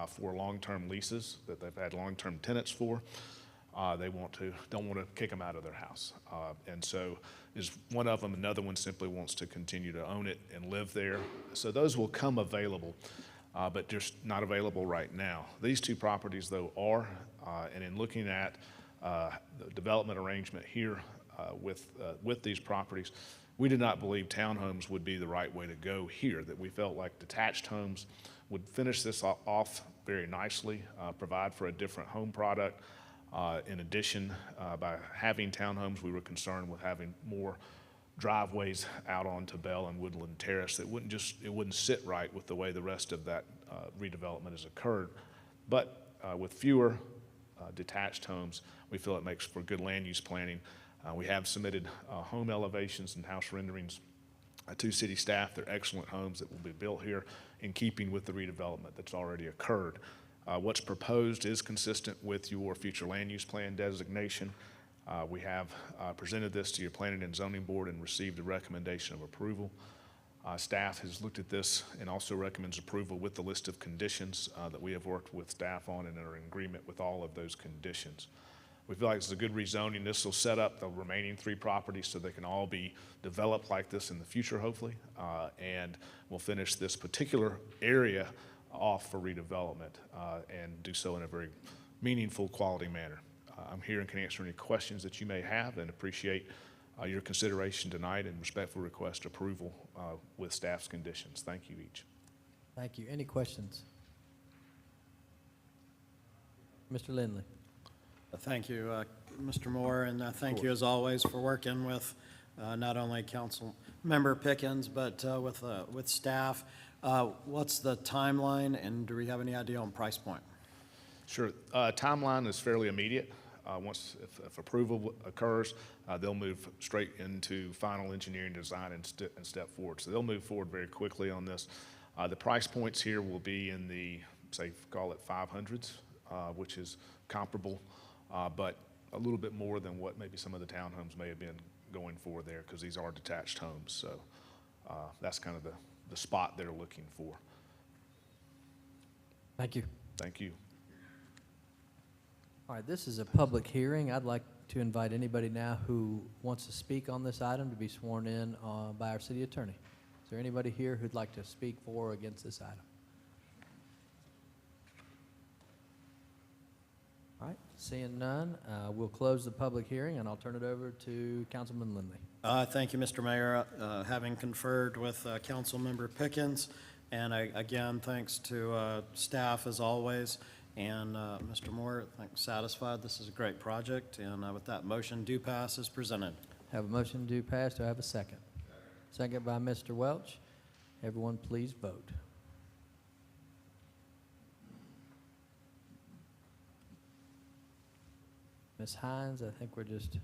for long-term leases that they've had long-term tenants for. They don't want to kick them out of their house. And so is one of them. Another one simply wants to continue to own it and live there. So those will come available, but just not available right now. These 2 properties, though, are, and in looking at the development arrangement here with these properties, we did not believe townhomes would be the right way to go here, that we felt like detached homes would finish this off very nicely, provide for a different home product. In addition, by having townhomes, we were concerned with having more driveways out onto Bell and Woodland Terrace that wouldn't sit right with the way the rest of that redevelopment has occurred. But with fewer detached homes, we feel it makes for good land use planning. We have submitted home elevations and house renderings to city staff. They're excellent homes that will be built here in keeping with the redevelopment that's already occurred. What's proposed is consistent with your future land use plan designation. We have presented this to your Planning and Zoning Board and received a recommendation of approval. Staff has looked at this and also recommends approval with the list of conditions that we have worked with staff on and are in agreement with all of those conditions. We feel like it's a good rezoning. This will set up the remaining 3 properties so they can all be developed like this in the future, hopefully. And we'll finish this particular area off for redevelopment and do so in a very meaningful, quality manner. I'm here and can answer any questions that you may have, and appreciate your consideration tonight, and respectfully request approval with staff's conditions. Thank you each. Thank you. Any questions? Mr. Lindley. Thank you, Mr. Moore, and thank you as always for working with not only Council Member Pickens, but with staff. What's the timeline, and do we have any idea on price point? Sure. Timeline is fairly immediate. Once, if approval occurs, they'll move straight into final engineering design and step forward. So they'll move forward very quickly on this. The price points here will be in the, say, call it 500s, which is comparable, but a little bit more than what maybe some of the townhomes may have been going for there, because these are detached homes. So that's kind of the spot they're looking for. Thank you. Thank you. All right, this is a public hearing. I'd like to invite anybody now who wants to speak on this item to be sworn in by our city attorney. Is there anybody here who'd like to speak for or against this item? All right, seeing none, we'll close the public hearing, and I'll turn it over to Councilman Lindley. Thank you, Mr. Mayor. Having conferred with Councilmember Pickens, and again, thanks to staff as always, and Mr. Moore, I think satisfied this is a great project, and with that motion, do pass as presented. Have a motion to pass. Do I have a second? Second by Mr. Welch. Everyone please vote. Ms. Hines, I think we're just...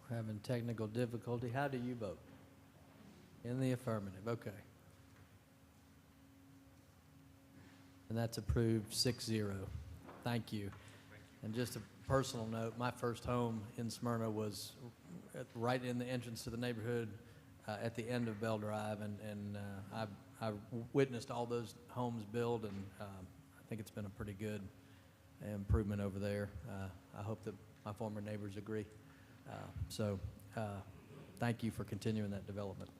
We're having technical difficulty. How do you vote? In the affirmative, okay. And that's approved 6-0. Thank you. And just a personal note, my first home in Smyrna was right in the entrance to the neighborhood at the end of Bell Drive, and I've witnessed all those homes build, and I think it's been a pretty good improvement over there. I hope that my former neighbors agree. Thank you for continuing that development.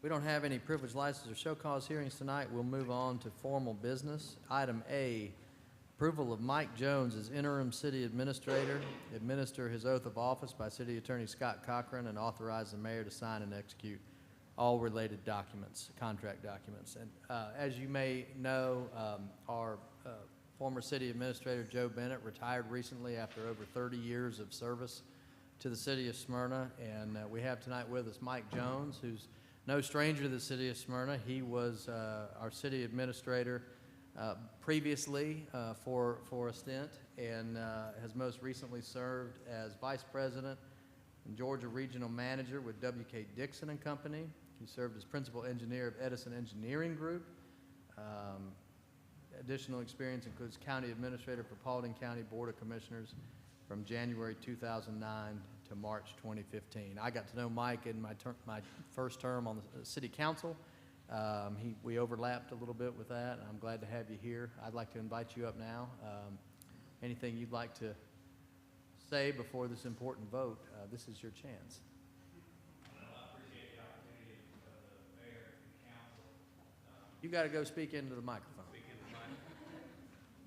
We don't have any privilege license or show cause hearings tonight. We'll move on to formal business. Item A, approval of Mike Jones as interim city administrator, administer his oath of office by City Attorney Scott Cochran, and authorize the mayor to sign and execute all related documents, contract documents. And as you may know, our former city administrator, Joe Bennett, retired recently after over 30 years of service to the city of Smyrna. And we have tonight with us Mike Jones, who's no stranger to the city of Smyrna. He was our city administrator previously for a stint, and has most recently served as vice president and Georgia regional manager with W.K. Dixon and Company. He served as principal engineer of Edison Engineering Group. Additional experience includes county administrator for Paulding County Board of Commissioners from January 2009 to March 2015. I got to know Mike in my first term on the city council. We overlapped a little bit with that, and I'm glad to have you here. I'd like to invite you up now. Anything you'd like to say before this important vote, this is your chance. You got to go speak into the microphone.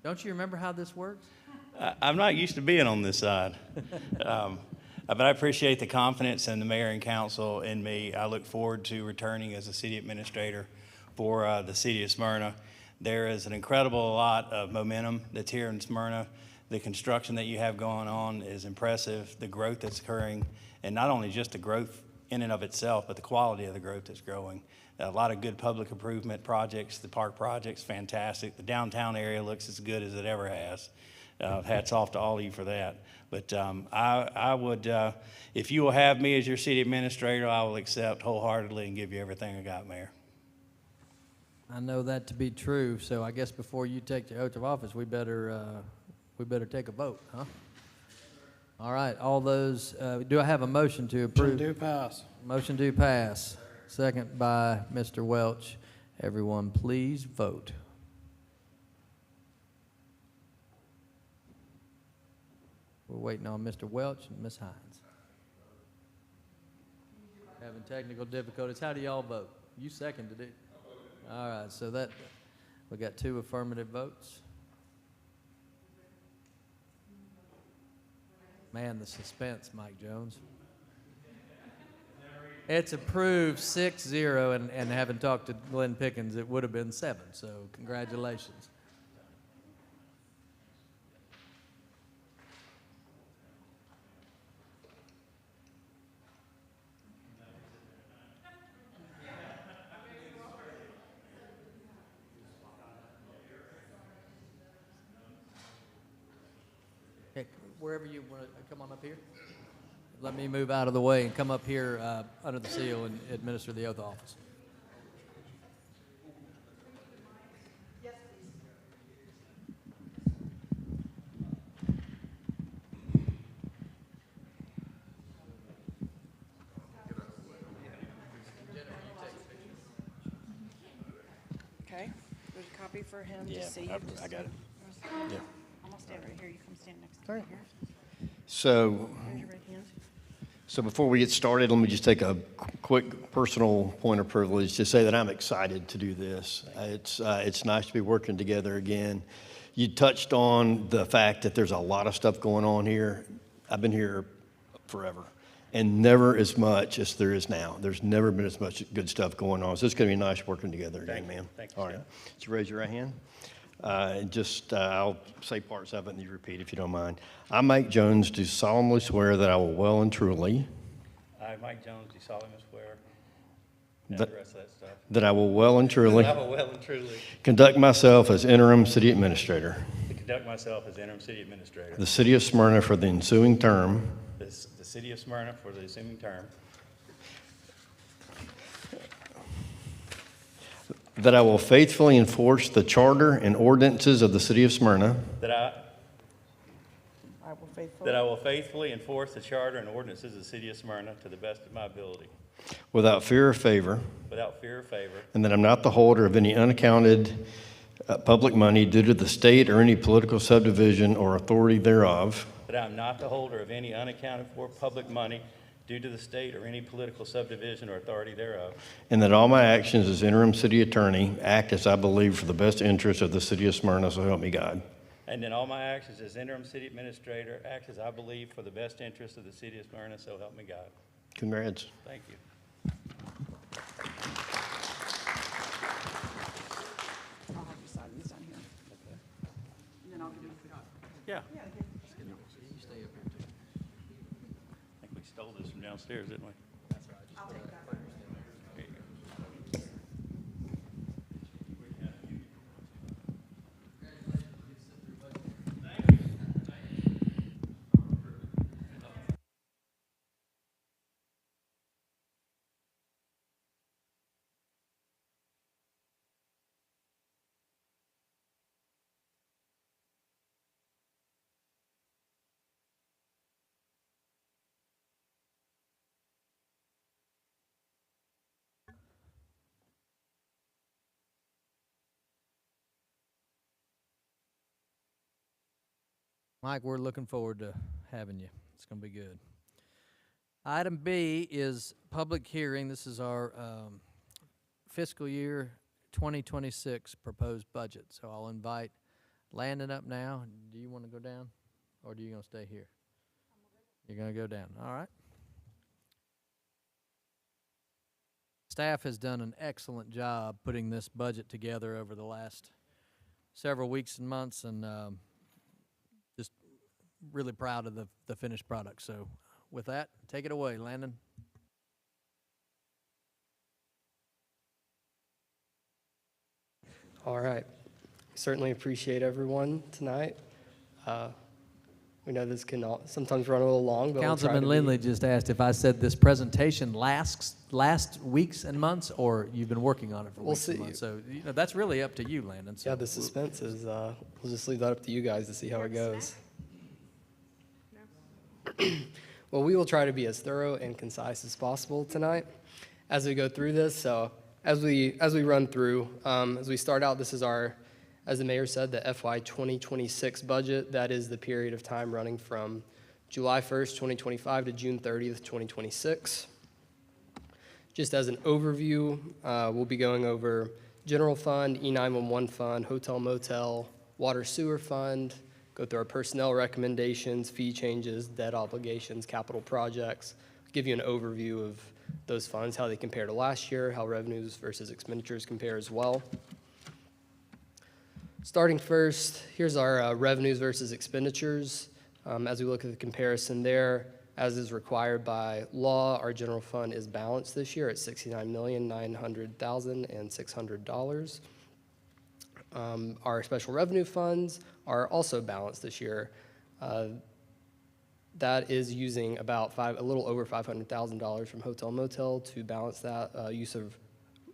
Don't you remember how this works? I'm not used to being on this side. But I appreciate the confidence in the mayor and council in me. I look forward to returning as a city administrator for the city of Smyrna. There is an incredible lot of momentum that's here in Smyrna. The construction that you have going on is impressive. The growth that's occurring, and not only just the growth in and of itself, but the quality of the growth that's growing. A lot of good public improvement projects. The park project's fantastic. The downtown area looks as good as it ever has. Hats off to all of you for that. But I would, if you will have me as your city administrator, I will accept wholeheartedly and give you everything I got, Mayor. I know that to be true, so I guess before you take the oath of office, we better take a vote, huh? All right, all those, do I have a motion to approve? Motion do pass. Motion do pass. Second by Mr. Welch. Everyone, please vote. We're waiting on Mr. Welch and Ms. Hines. Having technical difficulties. How do y'all vote? You seconded it. All right, so that, we got 2 affirmative votes. Man, the suspense, Mike Jones. It's approved 6-0, and having talked to Glenn Pickens, it would have been 7, so congratulations. Okay, wherever you want to come on up here. Let me move out of the way and come up here under the seal and administer the oath of office. Okay, there's a copy for him Yeah, to see. I got it. Yeah. I'm gonna stand right here, you come stand next to me here. So, Raise your right hand. so before we get started, let me just take a quick personal point of privilege to say that I'm excited to do this. It's nice to be working together again. You touched on the fact that there's a lot of stuff going on here. I've been here forever, and never as much as there is now. There's never been as much good stuff going on. So it's going to be nice working together again, man. Thank you, All right. So raise your right hand. I'll say parts of it and you repeat if you don't mind. I, Mike Jones, do solemnly swear that I will well and truly. I, Mike Jones, do solemnly swear. And That- the rest of that stuff. That I will well and truly. I will well and truly Conduct myself as interim city administrator. conduct myself as interim city administrator. of The city of Smyrna for the ensuing term. The city of Smyrna for the ensuing term. That I will faithfully enforce the charter and ordinances of the city of Smyrna. That I will will faithfully enforce the charter and ordinances of the city of Smyrna to the best of my ability, Without fear or favor. without fear or favor. And that I'm not the holder of any unaccounted public money due to the state or any political subdivision or authority thereof. That I am not the holder of any unaccounted for public money due to the state or any political subdivision or authority thereof. And that all my actions as interim city attorney act as I believe for the best interest of the city of Smyrna, so help me God. And in all my actions as interim city administrator, act as I believe for the best interest of the city of Smyrna, so help me God. Congrats. Thank you. I'll have you sign these down here. And then I'll give you the copy. Yeah. Yeah, You stay up here, too. I think we stole this from downstairs, didn't we? That's right. I'll take that. There you go. Mike, we're looking forward to having you. It's going to be good. Item B is public hearing. This is our fiscal year 2026 proposed budget. So I'll invite Landon up now. Do you want to go down, or do you going to stay here? You're going to go down. All right. Staff has done an excellent job putting this budget together over the last several weeks and months, and just really proud of the finished product. So with that, take it away, Landon. All right. Certainly appreciate everyone tonight. We know this can sometimes run a little long, but Councilman we'll try to Lindley just asked if I said this presentation lasts weeks and months, or you've been working on it for weeks and months. So that's really up to you, Landon. So Yeah, the suspense is, we'll just leave that up to you guys to see how it goes. Well, we will try to be as thorough and concise as possible tonight as we go through this. So as we run through, as we start out, this is our, as the mayor said, the FY 2026 budget. That is the period of time running from July 1st, 2025 to June 30th, 2026. Just as an overview, we'll be going over general fund, E911 fund, hotel motel, water sewer fund, go through our personnel recommendations, fee changes, debt obligations, capital projects, give you an overview of those funds, how they compare to last year, how revenues versus expenditures compare as well. Starting first, here's our revenues versus expenditures. As we look at the comparison there, as is required by law, our general fund is balanced this year at $69,900,600. Our special revenue funds are also balanced this year. That is using about a little over $500,000 from hotel motel to balance that use of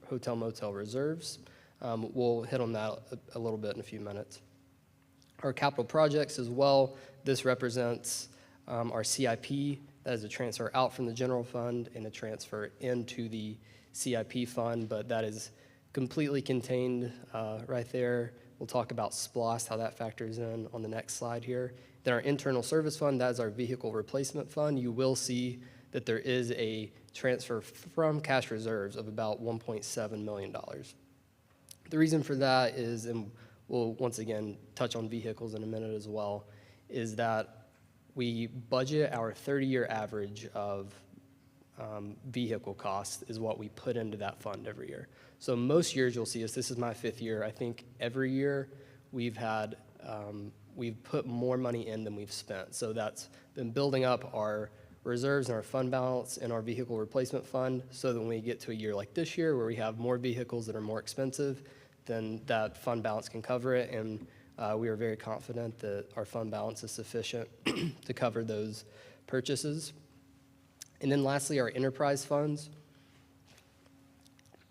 hotel motel reserves. We'll hit on that a little bit in a few minutes. Our capital projects as well, this represents our CIP. That is a transfer out from the general fund and a transfer into the CIP fund, but that is completely contained right there. We'll talk about SPLOST, how that factors in on the next slide here. Then our internal service fund, that is our vehicle replacement fund. You will see that there is a transfer from cash reserves of about $1.7 million. The reason for that is, and we'll once again touch on vehicles in a minute as well, is that we budget our 30-year average of vehicle costs is what we put into that fund every year. So most years you'll see us, this is my 5th year, I think every year we've put more money in than we've spent. So that's been building up our reserves and our fund balance in our vehicle replacement fund, so that when we get to a year like this year where we have more vehicles that are more expensive, then that fund balance can cover it, and we are very confident that our fund balance is sufficient to cover those purchases. And then lastly, our enterprise funds.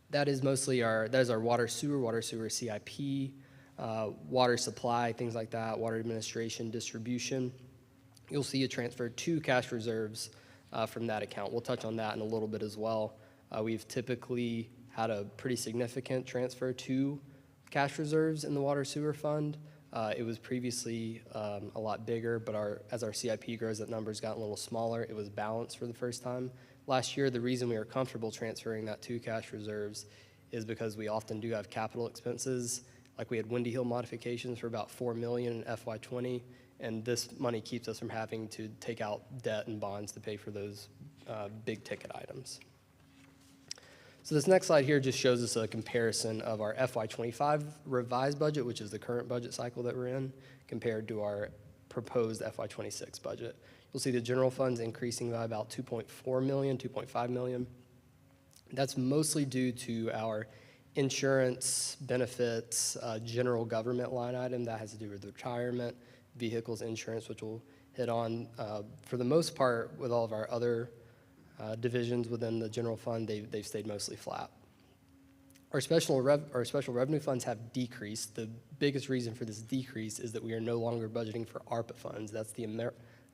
That is mostly our water sewer CIP, water supply, things like that, water administration, distribution. You'll see a transfer to cash reserves from that account. We'll touch on that in a little bit as well. We've typically had a pretty significant transfer to cash reserves in the water sewer fund. It was previously a lot bigger, but as our CIP grows, that number's gotten a little smaller. It was balanced for the first time last year. The reason we are comfortable transferring that to cash reserves is because we often do have capital expenses. Like we had Windy Hill modifications for about $4 million in FY20, and this money keeps us from having to take out debt and bonds to pay for those big ticket items. So this next slide here just shows us a comparison of our FY25 revised budget, which is the current budget cycle that we're in, compared to our proposed FY26 budget. You'll see the general funds increasing by about $2.4 million, $2.5 million. That's mostly due to our insurance, benefits, general government line item that has to do with retirement, vehicles, insurance, which we'll hit on. For the most part, with all of our other divisions within the general fund, they've stayed mostly flat. Our special revenue funds have decreased. The biggest reason for this decrease is that we are no longer budgeting for ARPA funds. That's the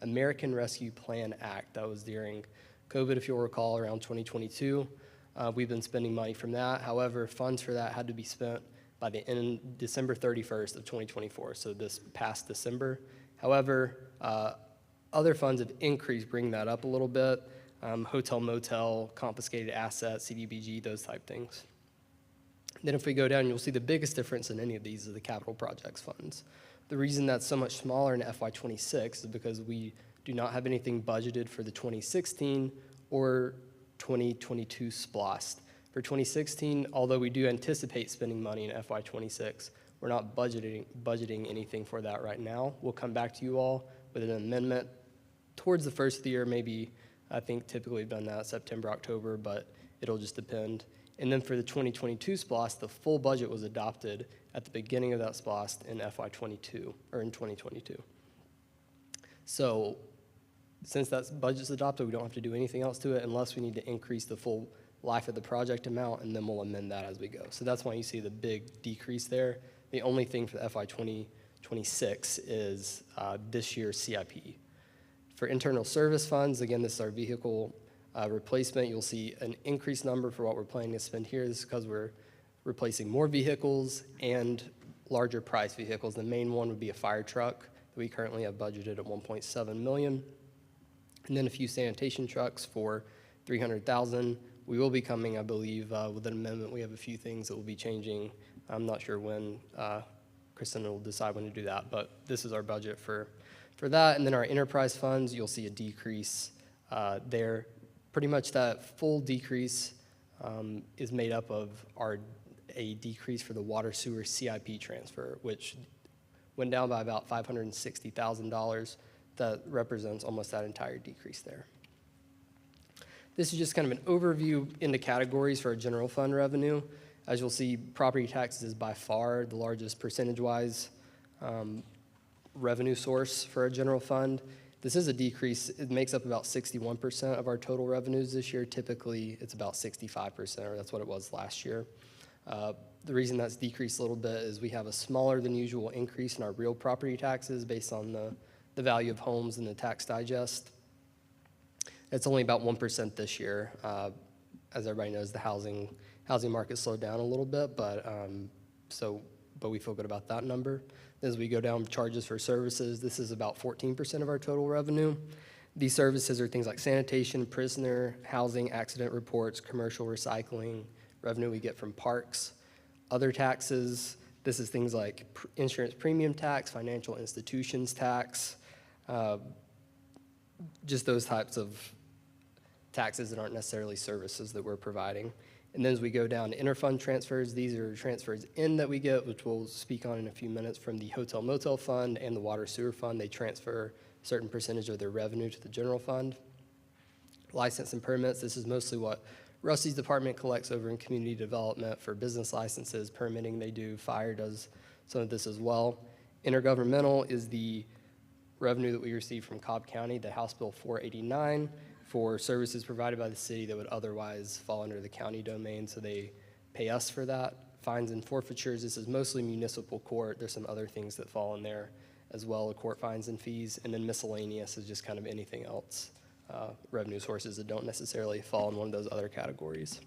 American Rescue Plan Act. That was during COVID, if you'll recall, around 2022. We've been spending money from that. However, funds for that had to be spent by the end December 31st of 2024, so this past December. However, other funds have increased, bringing that up a little bit. Hotel, motel, confiscated assets, CDBG, those type things. Then if we go down, you'll see the biggest difference in any of these is the capital projects funds. The reason that's so much smaller in FY26 is because we do not have anything budgeted for the 2016 or 2022 SPLOST. For 2016, although we do anticipate spending money in FY26, we're not budgeting anything for that right now. We'll come back to you all with an amendment towards the first of the year, maybe. I think typically we've done that September, October, but it'll just depend. And then for the 2022 SPLOST, the full budget was adopted at the beginning of that SPLOST in FY22, or in 2022. So since that budget's adopted, we don't have to do anything else to it unless we need to increase the full life of the project amount, and then we'll amend that as we go. So that's why you see the big decrease there. The only thing for the FY 2026 is this year's CIP. For internal service funds, again, this is our vehicle replacement. You'll see an increased number for what we're planning to spend here. This is because we're replacing more vehicles and larger price vehicles. The main one would be a fire truck that we currently have budgeted at $1.7 million. And then a few sanitation trucks for $300,000. We will be coming, I believe, with an amendment. We have a few things that will be changing. I'm not sure when Kristen will decide when to do that, but this is our budget for that. And then our enterprise funds, you'll see a decrease there. Pretty much that full decrease is made up of a decrease for the water sewer CIP transfer, which went down by about $560,000. That represents almost that entire decrease there. This is just kind of an overview into categories for our general fund revenue. As you'll see, property taxes is by far the largest percentage-wise revenue source for our general fund. This is a decrease. It makes up about 61% of our total revenues this year. Typically, it's about 65%, or that's what it was last year. The reason that's decreased a little bit is we have a smaller than usual increase in our real property taxes based on the value of homes in the tax digest. It's only about 1% this year. As everybody knows, the housing market slowed down a little bit, but we feel good about that number. As we go down charges for services, this is about 14% of our total revenue. These services are things like sanitation, prisoner, housing, accident reports, commercial recycling, revenue we get from parks. Other taxes, this is things like insurance premium tax, financial institutions tax, just those types of taxes that aren't necessarily services that we're providing. And then as we go down to interfund transfers, these are transfers in that we get, which we'll speak on in a few minutes, from the hotel motel fund and the water sewer fund. They transfer a certain percentage of their revenue to the general fund. License and permits, this is mostly what Rusty's department collects over in community development for business licenses, permitting they do. Fire does some of this as well. Intergovernmental is the revenue that we receive from Cobb County, the House Bill 489, for services provided by the city that would otherwise fall under the county domain, so they pay us for that. Fines and forfeitures, this is mostly municipal court. There's some other things that fall in there as well, court fines and fees. And then miscellaneous is just kind of anything else, revenue sources that don't necessarily fall in one of those other categories.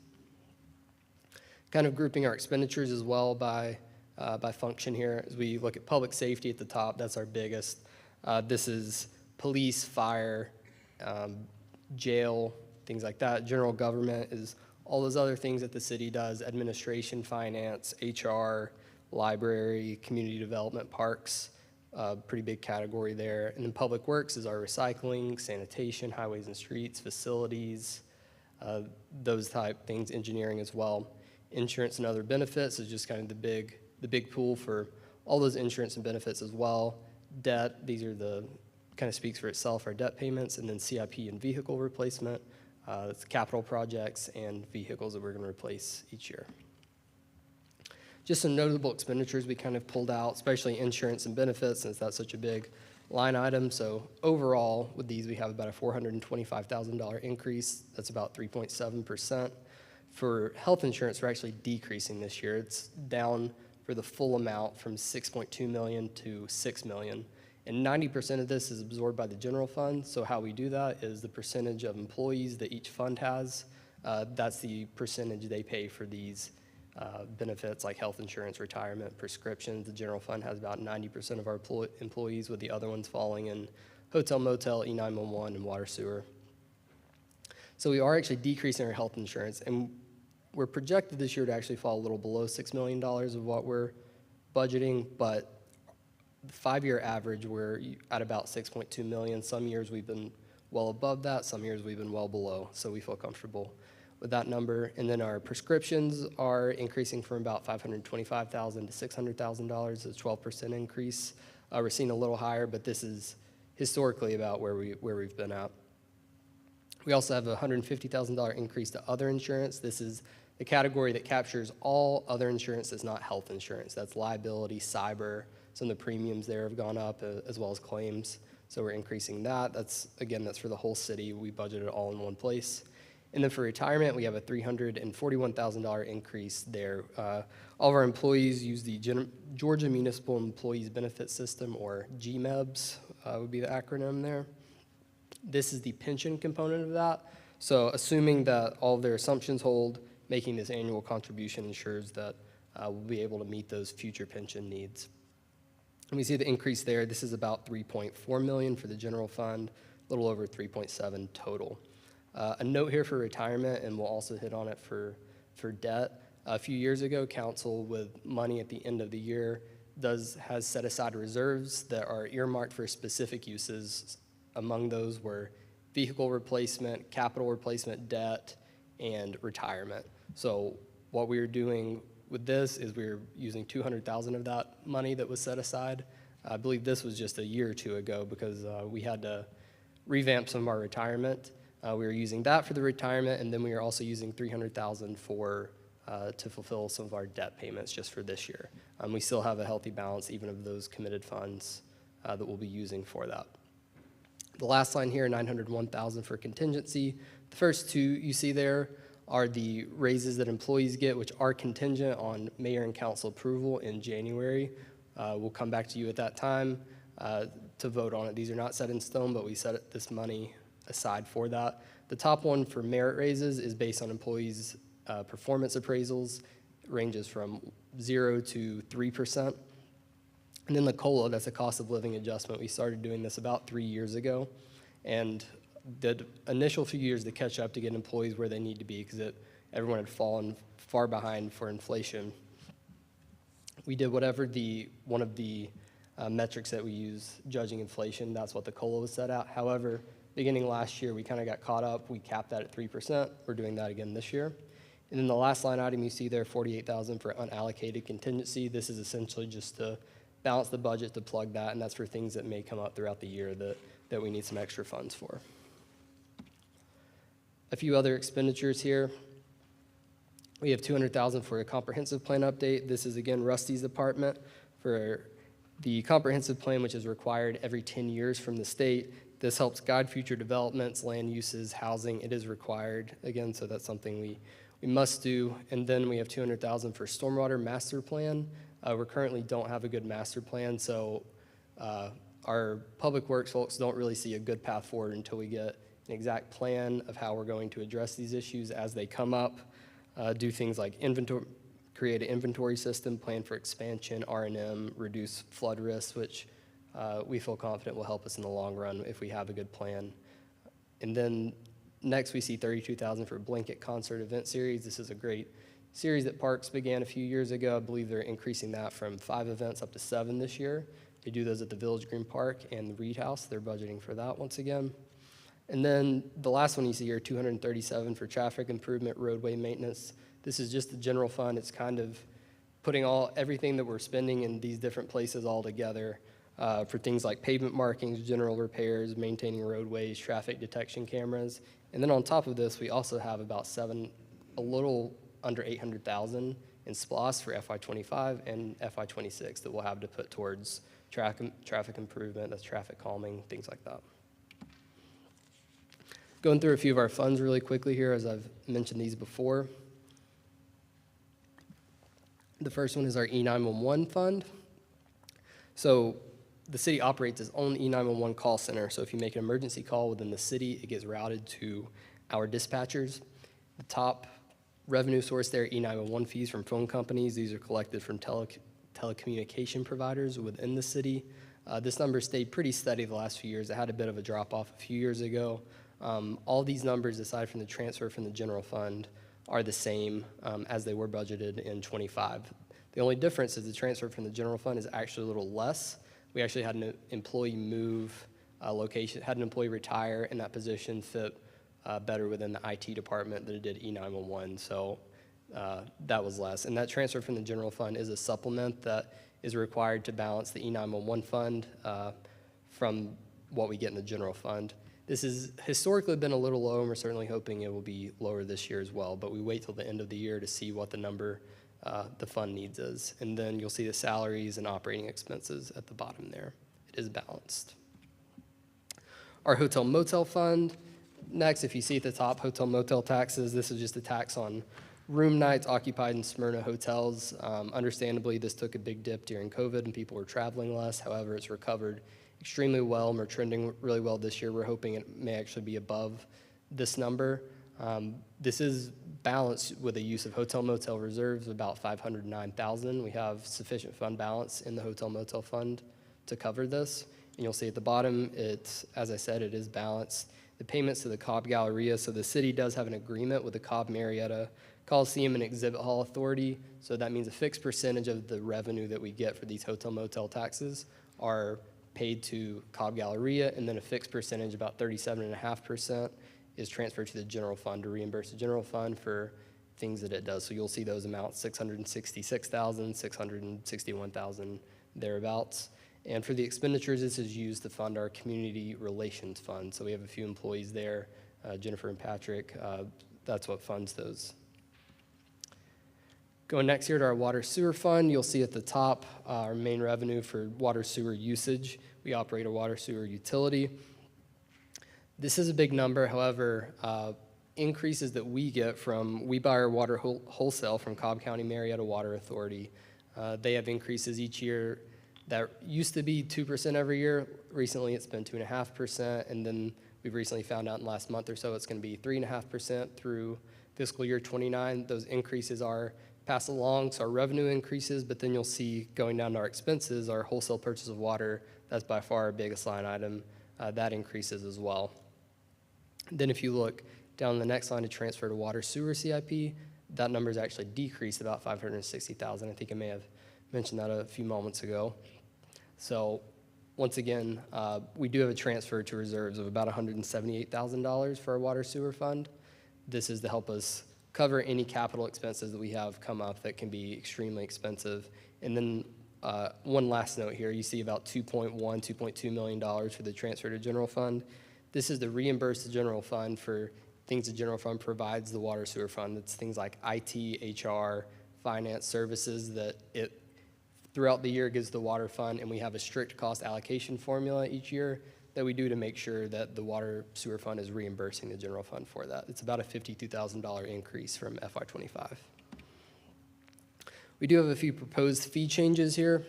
Kind of grouping our expenditures as well by function here. As we look at public safety at the top, that's our biggest. This is police, fire, jail, things like that. General government is all those other things that the city does: administration, finance, HR, library, community development, parks, pretty big category there. And then public works is our recycling, sanitation, highways and streets, facilities, those type things, engineering as well. Insurance and other benefits is just kind of the big pool for all those insurance and benefits as well. Debt, these are the kind of speaks for itself, our debt payments, and then CIP and vehicle replacement. It's capital projects and vehicles that we're going to replace each year. Just some notable expenditures we kind of pulled out, especially insurance and benefits, since that's such a big line item. So overall, with these, we have about a $425,000 increase. That's about 3.7%. For health insurance, we're actually decreasing this year. It's down for the full amount from $6.2 million to $6 million. And 90% of this is absorbed by the general fund. So how we do that is the percentage of employees that each fund has. That's the percentage they pay for these benefits like health insurance, retirement, prescriptions. The general fund has about 90% of our employees, with the other ones falling in hotel, motel, E911, and water sewer. So we are actually decreasing our health insurance, and we're projected this year to actually fall a little below $6 million of what we're budgeting, but the 5-year average, we're at about 6.2 million. Some years we've been well above that, some years we've been well below, so we feel comfortable with that number. And then our prescriptions are increasing from about $525,000 to $600,000, a 12% increase. We're seeing a little higher, but this is historically about where we've been at. We also have a $150,000 increase to other insurance. This is the category that captures all other insurance that's not health insurance. That's liability, cyber. Some of the premiums there have gone up, as well as claims. So we're increasing that. That's for the whole city. We budgeted it all in one place. And then for retirement, we have a $341,000 increase there. All of our employees use the Georgia Municipal Employees Benefit System, or GMEBS would be the acronym there. This is the pension component of that. So assuming that all of their assumptions hold, making this annual contribution ensures that we'll be able to meet those future pension needs. And we see the increase there. This is about $3.4 million for the general fund, a little over $3.7 total. A note here for retirement, and we'll also hit on it for debt. A few years ago, council, with money at the end of the year, has set aside reserves that are earmarked for specific uses. Among those were vehicle replacement, capital replacement, debt, and retirement. So what we were doing with this is we were using $200,000 of that money that was set aside. I believe this was just a year or two ago because we had to revamp some of our retirement. We were using that for the retirement, and then we were also using $300,000 to fulfill some of our debt payments just for this year. We still have a healthy balance even of those committed funds that we'll be using for that. The last line here, $901,000 for contingency. The first two you see there are the raises that employees get, which are contingent on mayor and council approval in January. We'll come back to you at that time to vote on it. These are not set in stone, but we set this money aside for that. The top one for merit raises is based on employees' performance appraisals. It ranges from 0 to 3%. And then the COLA, that's a cost of living adjustment. We started doing this about 3 years ago. And the initial few years to catch up to get employees where they need to be because everyone had fallen far behind for inflation. We did whatever one of the metrics that we use judging inflation, that's what the COLA was set at. However, beginning last year, we kind of got caught up. We capped that at 3%. We're doing that again this year. And then the last line item you see there, $48,000 for unallocated contingency. This is essentially just to balance the budget to plug that, and that's for things that may come up throughout the year that we need some extra funds for. A few other expenditures here. We have $200,000 for a comprehensive plan update. This is, again, Rusty's department for the comprehensive plan, which is required every 10 years from the state. This helps guide future developments, land uses, housing. It is required, again, so that's something we must do. And then we have $200,000 for stormwater master plan. We currently don't have a good master plan, so our public works folks don't really see a good path forward until we get an exact plan of how we're going to address these issues as they come up. Do things like create an inventory system, plan for expansion, R&M, reduce flood risks, which we feel confident will help us in the long run if we have a good plan. And then next we see $32,000 for blanket concert event series. This is a great series that Parks began a few years ago. I believe they're increasing that from 5 events up to 7 this year. They do those at the Village Green Park and the Reed House. They're budgeting for that once again. And then the last one you see here, $237 for traffic improvement, roadway maintenance. This is just the general fund. It's kind of putting everything that we're spending in these different places all together for things like pavement markings, general repairs, maintaining roadways, traffic detection cameras. And then on top of this, we also have about a little under $800,000 in SPLOST for FY25 and FY26 that we'll have to put towards traffic improvement, that's traffic calming, things like that. Going through a few of our funds really quickly here, as I've mentioned these before. The first one is our E911 fund. So the city operates its own E911 call center. So if you make an emergency call within the city, it gets routed to our dispatchers. The top revenue source there, E911 fees from phone companies. These are collected from telecommunication providers within the city. This number stayed pretty steady the last few years. It had a bit of a drop off a few years ago. All these numbers, aside from the transfer from the general fund, are the same as they were budgeted in 25. The only difference is the transfer from the general fund is actually a little less. We actually had an employee move location, had an employee retire, and that position fit better within the IT department than it did E911, so that was less. And that transfer from the general fund is a supplement that is required to balance the E911 fund from what we get in the general fund. This has historically been a little low, and we're certainly hoping it will be lower this year as well, but we wait till the end of the year to see what the number the fund needs is. And then you'll see the salaries and operating expenses at the bottom there. It is balanced. our hotel motel fund. Next, if you see at the top, hotel motel taxes, this is just a tax on room nights occupied in Smyrna hotels. Understandably, this took a big dip during COVID and people were traveling less. However, it's recovered extremely well and we're trending really well this year. We're hoping it may actually be above this number. This is balanced with a use of hotel motel reserves of about $509,000. We have sufficient fund balance in the hotel motel fund to cover this. And you'll see at the bottom, it's, as I said, it is balanced. The payments to the Cobb Galleria, so the city does have an agreement with the Cobb Marietta Coliseum and Exhibit Hall Authority, so that means a fixed percentage of the revenue that we get for these hotel motel taxes are paid to Cobb Galleria, and then a fixed percentage, about 37.5%, is transferred to the general fund to reimburse the general fund for things that it does. So you'll see those amounts, $666,000, $661,000, thereabouts. And for the expenditures, this is used to fund our community relations fund. So we have a few employees there, Jennifer and Patrick. That's what funds those. Going next here to our water sewer fund, you'll see at the top our main revenue for water sewer usage. We operate a water sewer utility. This is a big number, however, increases that we get from, we buy our water wholesale from Cobb County Marietta Water Authority. They have increases each year that used to be 2% every year. Recently it's been 2.5%, and then we've recently found out in the last month or so it's going to be 3.5% through fiscal year 29. Those increases are passed along, so our revenue increases, but then you'll see going down to our expenses, our wholesale purchase of water, that's by far our biggest line item, that increases as well. Then if you look down the next line to transfer to water sewer CIP, that number is actually decreased about $560,000. I think I may have mentioned that a few moments ago. So once again, we do have a transfer to reserves of about $178,000 for our water sewer fund. This is to help us cover any capital expenses that we have come up that can be extremely expensive. And then one last note here, you see about $2.2 million for the transfer to general fund. This is to reimburse the general fund for things the general fund provides the water sewer fund. It's things like IT, HR, finance services that it throughout the year gives the water fund, and we have a strict cost allocation formula each year that we do to make sure that the water sewer fund is reimbursing the general fund for that. It's about a $52,000 increase from FY25. We do have a few proposed fee changes here.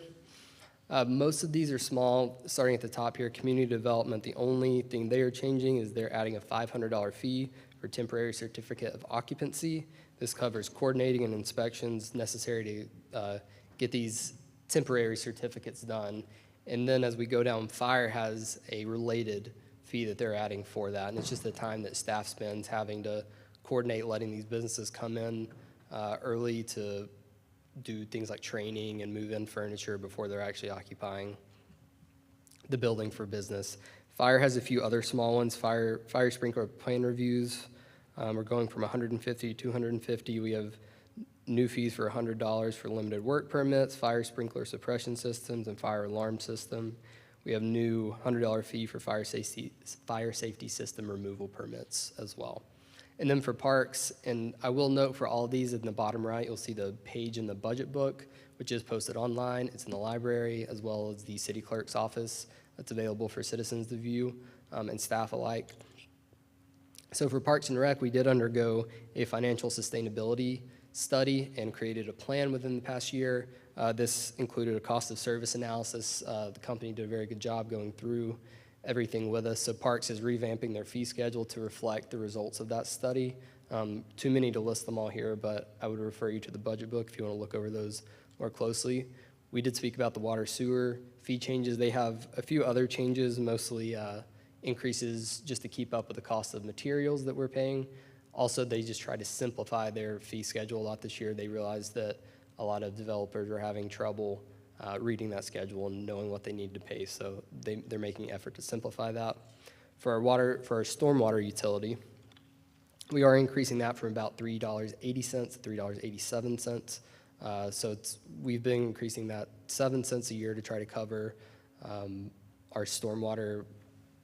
Most of these are small, starting at the top here, community development. The only thing they are changing is they're adding a $500 fee for temporary certificate of occupancy. This covers coordinating and inspections necessary to get these temporary certificates done. And then as we go down, fire has a related fee that they're adding for that. And it's just the time that staff spends having to coordinate letting these businesses come in early to do things like training and move in furniture before they're actually occupying the building for business. Fire has a few other small ones. Fire sprinkler plan reviews. We're going from $150 to $250. We have new fees for $100 for limited work permits, fire sprinkler suppression systems, and fire alarm system. We have new $100 fee for fire safety system removal permits as well. And then for parks, and I will note for all of these in the bottom right, you'll see the page in the budget book, which is posted online. It's in the library as well as the city clerk's office. That's available for citizens to view and staff alike. So for Parks and Rec, we did undergo a financial sustainability study and created a plan within the past year. This included a cost of service analysis. The company did a very good job going through everything with us. So Parks is revamping their fee schedule to reflect the results of that study. Too many to list them all here, but I would refer you to the budget book if you want to look over those more closely. We did speak about the water sewer fee changes. They have a few other changes, mostly increases just to keep up with the cost of materials that we're paying. Also, they just try to simplify their fee schedule a lot this year. They realized that a lot of developers are having trouble reading that schedule and knowing what they need to pay, so they're making an effort to simplify that. For our stormwater utility, we are increasing that from about $3.80 to $3.87. So we've been increasing that 7 cents a year to try to cover our stormwater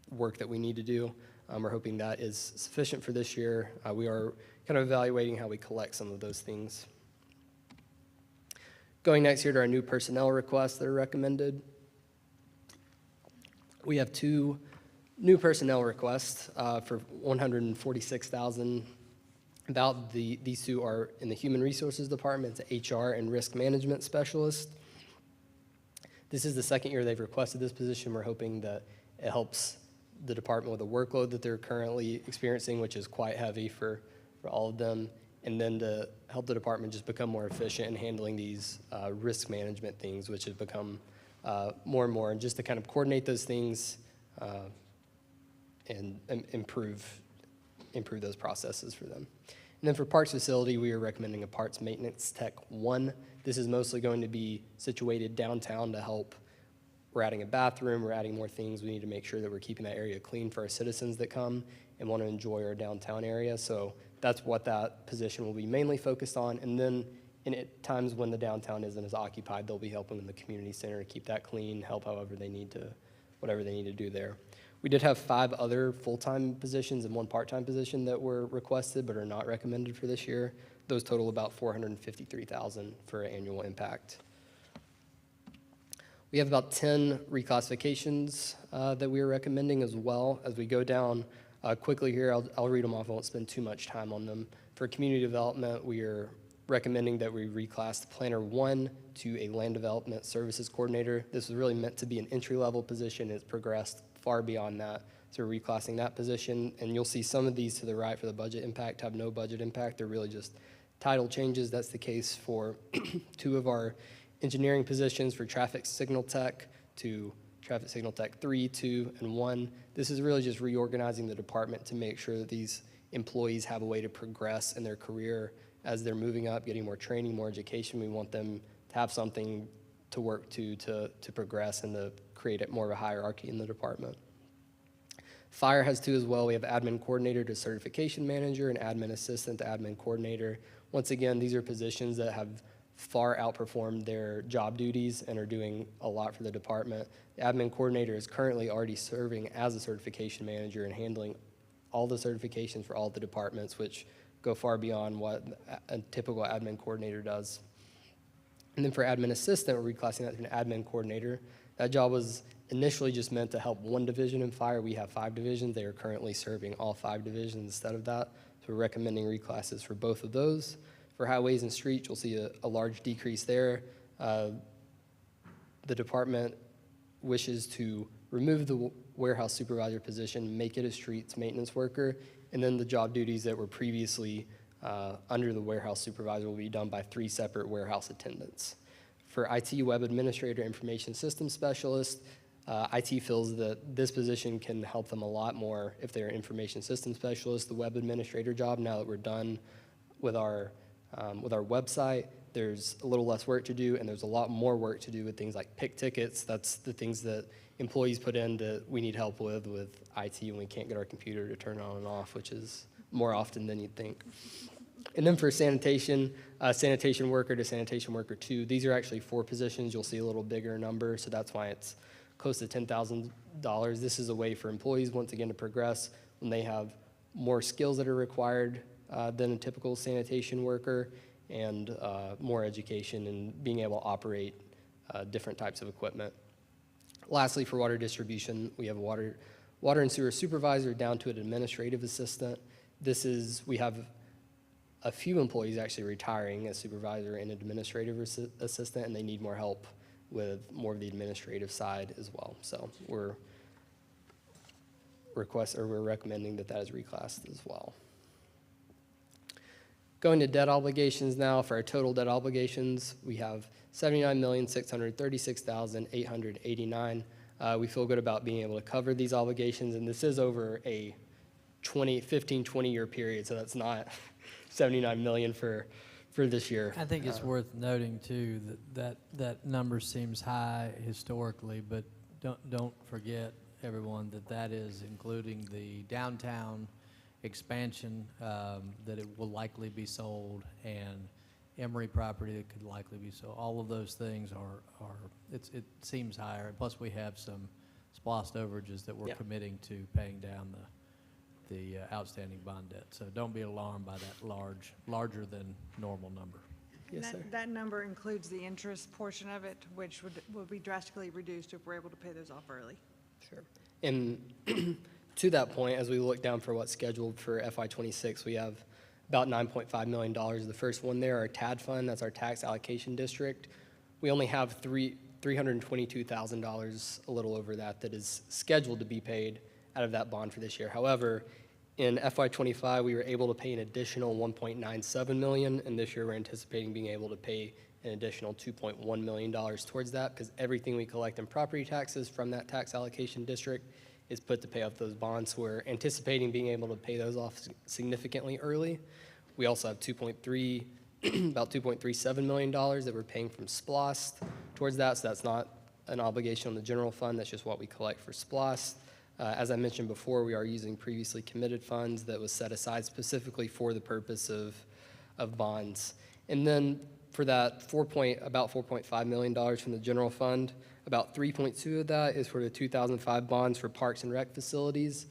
work that we need to do. We're hoping that is sufficient for this year. We are kind of evaluating how we collect some of those things. Going next here to our new personnel requests that are recommended. We have two new personnel request for $146,000. These two are in the Human Resources Department, it's HR and Risk Management Specialist. This is the second year they've requested this position. We're hoping that it helps the department with the workload that they're currently experiencing, which is quite heavy for all of them, and then to help the department just become more efficient in handling these risk management things, which have become more and more, and just to kind of coordinate those things and improve those processes for them. And then for parts facility, we are recommending a parts maintenance tech 1. This is mostly going to be situated downtown to help. We're adding a bathroom, we're adding more things. We need to make sure that we're keeping that area clean for our citizens that come and want to enjoy our downtown area. So that's what that position will be mainly focused on. And then at times when the downtown isn't as occupied, they'll be helping in the community center to keep that clean, help however they need to, whatever they need to do there. We did have 5 other full-time positions and 1 part-time position that were requested but are not recommended for this year. Those total about $453,000 for annual impact. We have about 10 reclassifications that we are recommending as well. As we go down quickly here, I'll read them off. I won't spend too much time on them. For community development, we are recommending that we reclass Planner 1 to a Land Development Services Coordinator. This was really meant to be an entry-level position. It's progressed far beyond that. So we're reclassing that position, and you'll see some of these to the right for the budget impact have no budget impact. They're really just title changes. That's the case for 2 of our engineering positions, for traffic signal tech to traffic signal tech 3, 2, and 1. This is really just reorganizing the department to make sure that these employees have a way to progress in their career as they're moving up, getting more training, more education. We want them to have something to work to progress and to create more of a hierarchy in the department. Fire has 2 as well. We have admin coordinator to certification manager and admin assistant to admin coordinator. Once again, these are positions that have far outperformed their job duties and are doing a lot for the department. The admin coordinator is currently already serving as a certification manager and handling all the certifications for all the departments, which go far beyond what a typical admin coordinator does. And then for admin assistant, we're reclassing that to an admin coordinator. That job was initially just meant to help 1 division in fire. We have 5 divisions. They are currently serving all 5 divisions instead of that. So we're recommending reclasses for both of those. For highways and streets, you'll see a large decrease there. The department wishes to remove the warehouse supervisor position, make it a streets maintenance worker, and then the job duties that were previously under the warehouse supervisor will be done by 3 separate warehouse attendants. For IT web administrator, information system specialist, IT feels that this position can help them a lot more if they're an information system specialist. The web administrator job, now that we're done with our website, there's a little less work to do, and there's a lot more work to do with things like pick tickets. That's the things that employees put in that we need help with IT when we can't get our computer to turn on and off, which is more often than you'd think. And then for sanitation, sanitation worker to sanitation worker 2, these are actually 4 positions. You'll see a little bigger number, so that's why it's close to $10,000. This is a way for employees, once again, to progress when they have more skills that are required than a typical sanitation worker, and more education and being able to operate different types of equipment. Lastly, for water distribution, we have a water and sewer supervisor down to an administrative assistant. We have a few employees actually retiring as supervisor and administrative assistant, and they need more help with more of the administrative side as well. So we're recommending that is reclassed as well. Going to debt obligations now, for our total debt obligations, we have $79,636,889. We feel good about being able to cover these obligations, and this is over a 15-20-year period, so that's not $79 million for this year. I think it's worth noting too that number seems high historically, but don't forget, everyone, that is including the downtown expansion that it will likely be sold, and Emory property that could likely be sold. All of those things it seems higher. Plus we have some SPOS overages that we're committing to paying down the outstanding bond debt. So don't be alarmed by that larger than normal number. Yes, sir. That number includes the interest portion of it, which will be drastically reduced if we're able to pay those off early. Sure. And to that point, as we look down for what's scheduled for FY26, we have about $9.5 million. The first one there, our TAD fund, that's our tax allocation district. We only have $322,000, a little over that is scheduled to be paid out of that bond for this year. However, in FY25, we were able to pay an additional $1.97 million, and this year we're anticipating being able to pay an additional $2.1 million towards that, because everything we collect in property taxes from that tax allocation district is put to pay off those bonds. We're anticipating being able to pay those off significantly early. We also have about $2.37 million that we're paying from SPLOST towards that, so that's not an obligation on the general fund, that's just what we collect for SPLOST. As I mentioned before, we are using previously committed funds that was set aside specifically for the purpose of bonds. And then for that about $4.5 million from the general fund, about 3.2 of that is for the 2005 bonds for parks and rec facilities.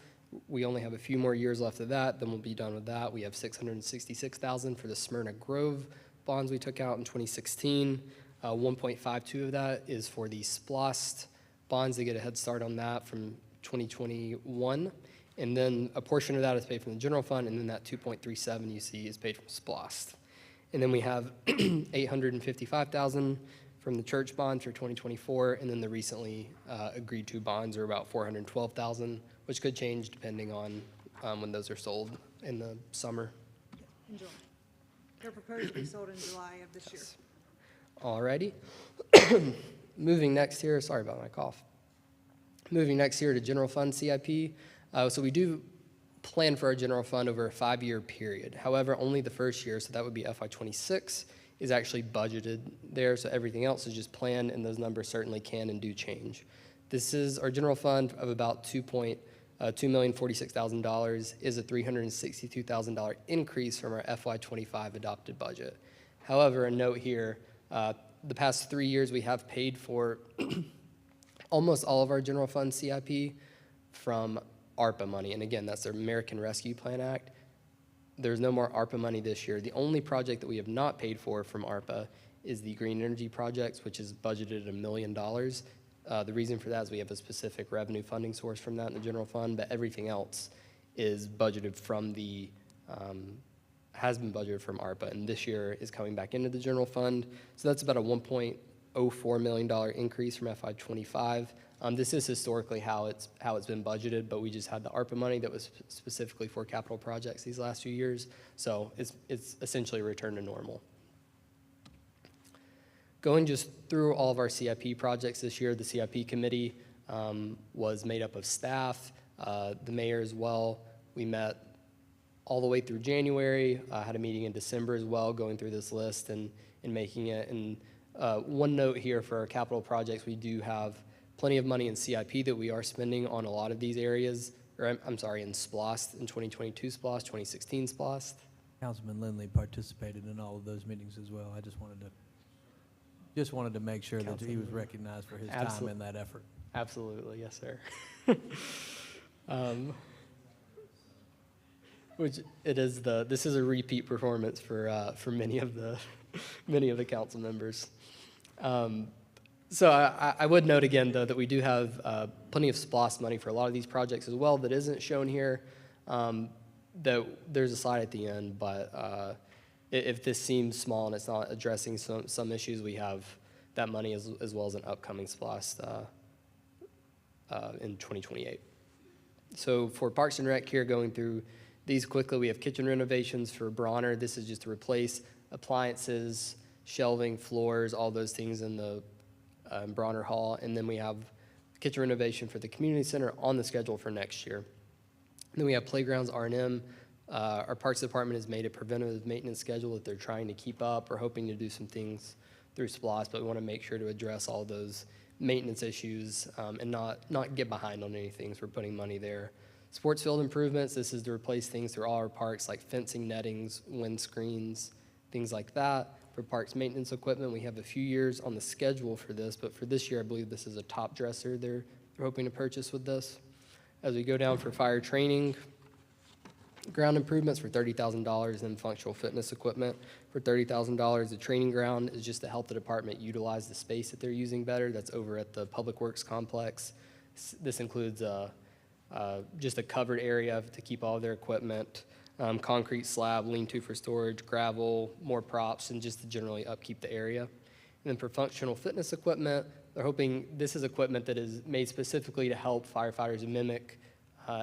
We only have a few more years left of that, then we'll be done with that. We have $666,000 for the Smyrna Grove bonds we took out in 2016. 1.52 of that is for the SPLOST bonds to get a head start on that from 2021. And then a portion of that is paid from the general fund, and then that 2.37 you see is paid from SPLOST. And then we have $855,000 from the church bonds for 2024, and then the recently agreed to bonds are about $412,000, which could change depending on when those are sold in the summer. Enjoy. They're proposed to be sold in July of this year. Alrighty. Moving next here, sorry about my cough. Moving next here to general fund CIP. So we do plan for our general fund over a 5-year period. However, only the first year, so that would be FY26, is actually budgeted there. So everything else is just planned, and those numbers certainly can and do change. This is our general fund of about $2,046,000 is a $362,000 increase from our FY25 adopted budget. However, a note here, the past 3 years we have paid for almost all of our general fund CIP from ARPA money. And again, that's the American Rescue Plan Act. There's no more ARPA money this year. The only project that we have not paid for from ARPA is the green energy projects, which is budgeted $1 million. The reason for that is we have a specific revenue funding source from that in the general fund, but everything else is budgeted from has been budgeted from ARPA, and this year is coming back into the general fund. So that's about a $1.04 million increase from FY25. This is historically how it's been budgeted, but we just had the ARPA money that was specifically for capital projects these last few years. So it's essentially a return to normal. Going just through all of our CIP projects this year, the CIP committee was made up of staff, the mayor as well. We met all the way through January, had a meeting in December as well, going through this list and making it. And one note here for our capital projects, we do have plenty of money in CIP that we are spending on a lot of these areas, or I'm sorry, in SPLOST, in 2022 SPLOST, 2016 SPLOST. Councilman Lindley participated in all of those meetings as well. I just wanted to make sure that he was recognized for his time in that effort. Absolutely, yes, sir. Which it is this is a repeat performance for many of the council members. So I would note again, though, that we do have plenty of SPLOST money for a lot of these projects as well that isn't shown here. That there's a slide at the end, but if this seems small and it's not addressing some issues, we have that money as well as an upcoming SPLOST in 2028. So for Parks and Rec here, going through these quickly, we have kitchen renovations for Bronner. This is just to replace appliances, shelving, floors, all those things in the Bronner Hall. And then we have kitchen renovation for the community center on the schedule for next year. And then we have playgrounds, R&M. Our Parks Department has made a preventative maintenance schedule that they're trying to keep up or hoping to do some things through SPLOST, but we want to make sure to address all those maintenance issues and not get behind on anything, so we're putting money there. Sports field improvements, this is to replace things through all our parks like fencing, nettings, wind screens, things like that. For parks maintenance equipment, we have a few years on the schedule for this, but for this year, I believe this is a top dresser they're hoping to purchase with this. As we go down for fire training, ground improvements for $30,000 and functional fitness equipment for $30,000. The training ground is just to help the department utilize the space that they're using better. That's over at the Public Works Complex. This includes just a covered area to keep all their equipment, concrete slab, lean-to for storage, gravel, more props, and just to generally upkeep the area. And then for functional fitness equipment, they're hoping this is equipment that is made specifically to help firefighters mimic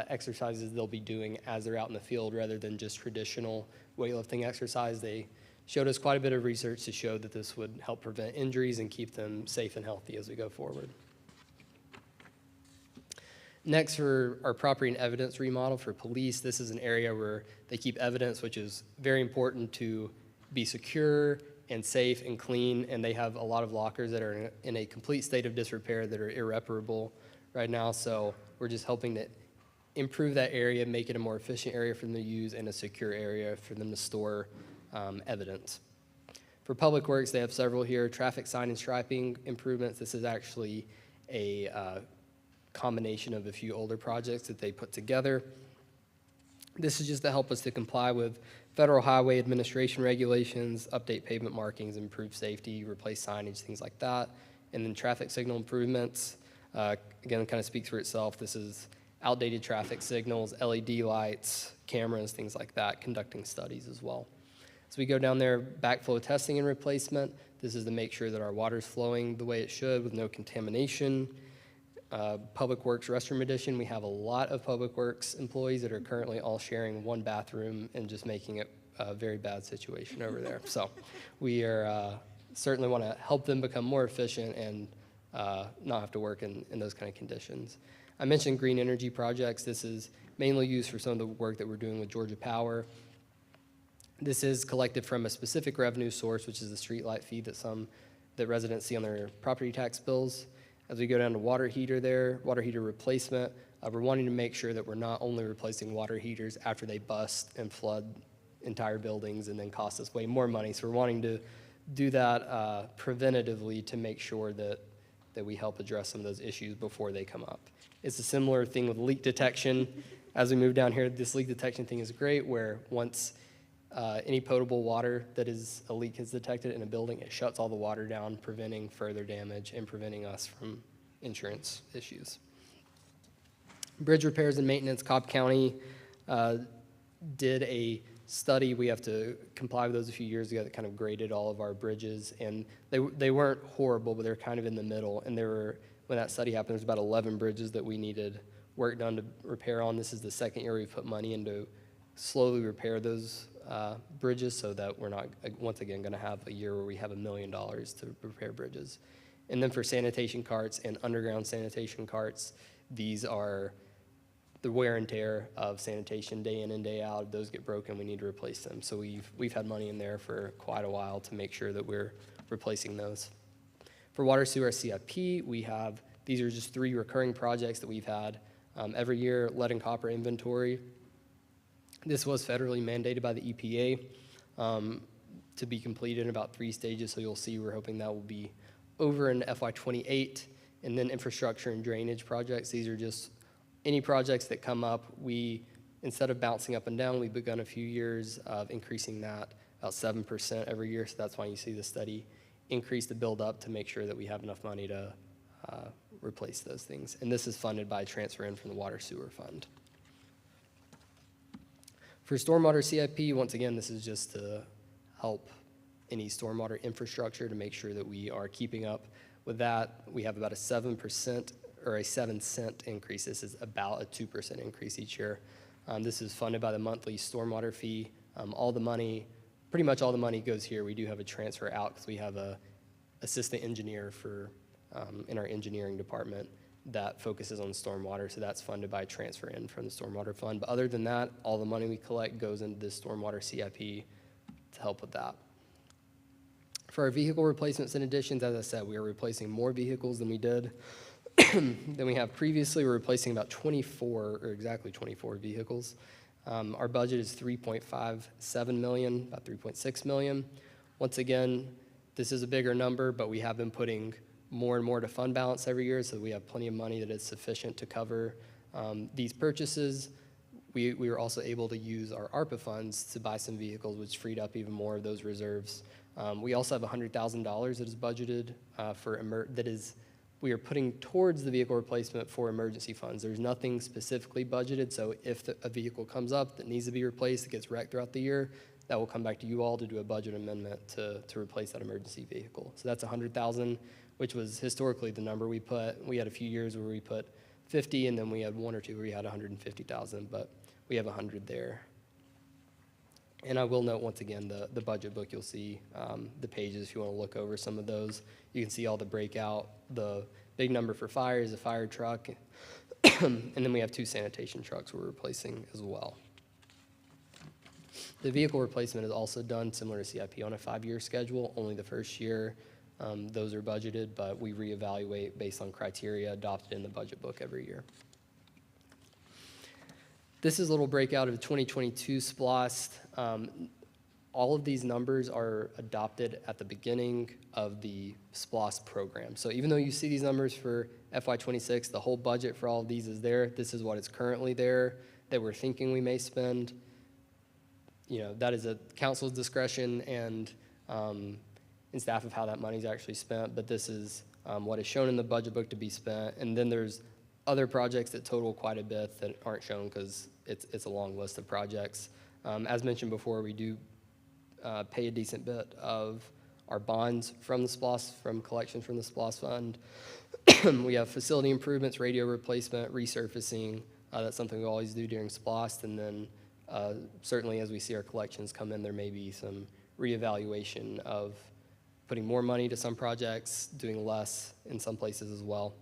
exercises they'll be doing as they're out in the field rather than just traditional weightlifting exercise. They showed us quite a bit of research to show that this would help prevent injuries and keep them safe and healthy as we go forward. Next, for our property and evidence remodel for police, this is an area where they keep evidence, which is very important to be secure and safe and clean, and they have a lot of lockers that are in a complete state of disrepair that are irreparable right now, so we're just hoping to improve that area, make it a more efficient area for them to use and a secure area for them to store evidence. For Public Works, they have several here. Traffic sign and striping improvements. This is actually a combination of a few older projects that they put together. This is just to help us to comply with Federal Highway Administration regulations, update pavement markings, improve safety, replace signage, things like that. And then traffic signal improvements. Again, kind of speaks for itself. This is outdated traffic signals, LED lights, cameras, things like that, conducting studies as well. So we go down there, backflow testing and replacement. This is to make sure that our water's flowing the way it should with no contamination. Public Works restroom addition. We have a lot of Public Works employees that are currently all sharing one bathroom and just making it a very bad situation over there. So we are certainly want to help them become more efficient and not have to work in those kind of conditions. I mentioned green energy projects. This is mainly used for some of the work that we're doing with Georgia Power. This is collected from a specific revenue source, which is the streetlight fee that residents see on their property tax bills. As we go down to water heater there, water heater replacement, we're wanting to make sure that we're not only replacing water heaters after they bust and flood entire buildings and then cost us way more money. So we're wanting to do that preventatively to make sure that we help address some of those issues before they come up. It's a similar thing with leak detection. As we move down here, this leak detection thing is great, where once any potable water that is a leak is detected in a building, it shuts all the water down, preventing further damage and preventing us from insurance issues. Bridge repairs and maintenance. Cobb County did a study. We have to comply with those a few years ago that kind of graded all of our bridges, and they weren't horrible, but they're kind of in the middle. And when that study happened, there was about 11 bridges that we needed work done to repair on. This is the second year we've put money into slowly repair those bridges so that we're not, once again, going to have a year where we have $1 million to repair bridges. And then for sanitation carts and underground sanitation carts, these are the wear and tear of sanitation day in and day out. Those get broken, we need to replace them. So we've had money in there for quite a while to make sure that we're replacing those. For water sewer CIP, these are just 3 recurring projects that we've had every year. Lead and copper inventory. This was federally mandated by the EPA to be completed in about 3 stages. So you'll see we're hoping that will be over in FY28. And then infrastructure and drainage projects. These are just any projects that come up. Instead of bouncing up and down, we've begun a few years of increasing that about 7% every year. So that's why you see the study increase the build up to make sure that we have enough money to replace those things. And this is funded by transfer in from the water sewer fund. For stormwater CIP, once again, this is just to help any stormwater infrastructure to make sure that we are keeping up with that. We have about a 7% or a 7-cent increase. This is about a 2% increase each year. This is funded by the monthly stormwater fee. Pretty much all the money goes here. We do have a transfer out because we have a assistant engineer in our engineering department that focuses on stormwater, so that's funded by transfer in from the stormwater fund. But other than that, all the money we collect goes into this stormwater CIP to help with that. For our vehicle replacements and additions, as I said, we are replacing more vehicles than we did than we have previously. We're replacing about exactly 24 vehicles. Our budget is $3.57 million, about $3.6 million. Once again, this is a bigger number, but we have been putting more and more to fund balance every year, so we have plenty of money that is sufficient to cover these purchases. We were also able to use our ARPA funds to buy some vehicles, which freed up even more of those reserves. We also have $100,000 that is budgeted that is we are putting towards the vehicle replacement for emergency funds. There's nothing specifically budgeted, so if a vehicle comes up that needs to be replaced, that gets wrecked throughout the year, that will come back to you all to do a budget amendment to replace that emergency vehicle. So that's $100,000, which was historically the number we put. We had a few years where we put 50, and then we had one or two where we had 150,000, but we have 100 there. And I will note once again, the budget book, you'll see the pages if you want to look over some of those. You can see all the breakout. The big number for fire is a fire truck, and then we have 2 sanitation trucks we're replacing as well. The vehicle replacement is also done similar to CIP on a 5-year schedule. Only the first year, those are budgeted, but we reevaluate based on criteria adopted in the budget book every year. This is a little breakout of 2022 SPLOST. All of these numbers are adopted at the beginning of the SPLOST program. So even though you see these numbers for FY26, the whole budget for all of these is there. This is what is currently there that we're thinking we may spend. You know, that is at council's discretion and staff of how that money is actually spent, but this is what is shown in the budget book to be spent. And then there's other projects that total quite a bit that aren't shown because it's a long list of projects. As mentioned before, we do pay a decent bit of our bonds from the SPLOST, from collections from the SPLOST fund. We have facility improvements, radio replacement, resurfacing. That's something we always do during SPLOST. And then certainly as we see our collections come in, there may be some reevaluation of putting more money to some projects, doing less in some places as well.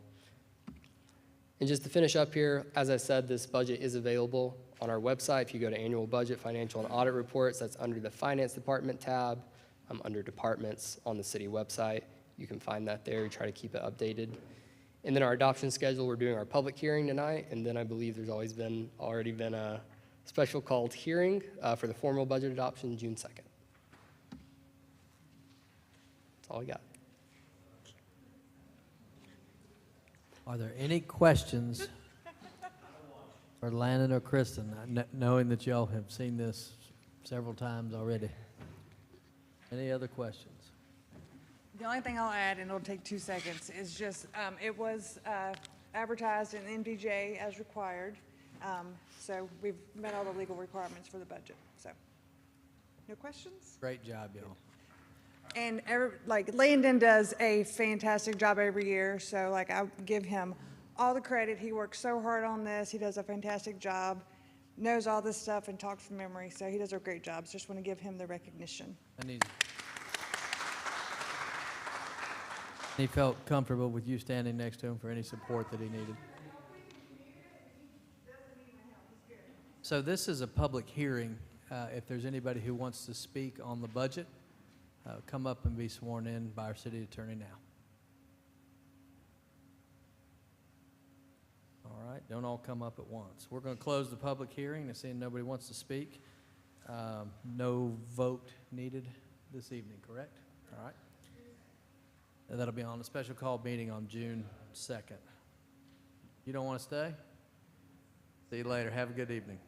And just to finish up here, as I said, this budget is available on our website. If you go to annual budget, financial and audit reports, that's under the finance department tab, under departments on the city website. You can find that there. We try to keep it updated. And then our adoption schedule, we're doing our public hearing tonight. And then I believe there's already been a special called hearing for the formal budget adoption June 2nd. That's all I got. Are there any questions for Landon or Kristen, knowing that y'all have seen this several times already? Any other questions? The only thing I'll add, and it'll take 2 seconds, is just it was advertised in NVJ as required. So we've met all the legal requirements for the budget. So, no questions? Great job, y'all. And Landon does a fantastic job every year. So I give him all the credit. He works so hard on this. He does a fantastic job, knows all this stuff and talks from memory. So he does a great job. So just want to give him the recognition. And he felt comfortable with you standing next to him for any support that he needed. So this is a public hearing. If there's anybody who wants to speak on the budget, come up and be sworn in by our city attorney now. All right, don't all come up at once. We're going to close the public hearing and seeing nobody wants to speak. No vote needed this evening, correct? All right. And that'll be on a special call meeting on June 2nd. You don't want to stay? See you later. Have a good evening.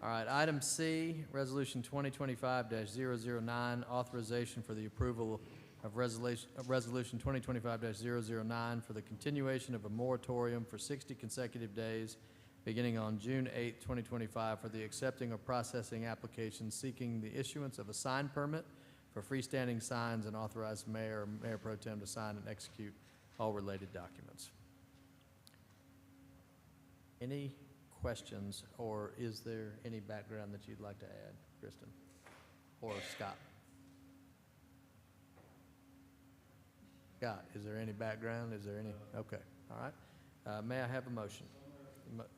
All right, item C, Resolution 2025-009, authorization for the approval of Resolution 2025-009 for the continuation of a moratorium for 60 consecutive days beginning on June 8, 2025 for the accepting or processing applications seeking the issuance of a sign permit for freestanding signs and authorize mayor or mayor pro tem to sign and execute all related documents. Any questions, or is there any background that you'd like to add, Kristen or Scott? Scott, is there any background? Is there any? Okay, all right. May I have a motion?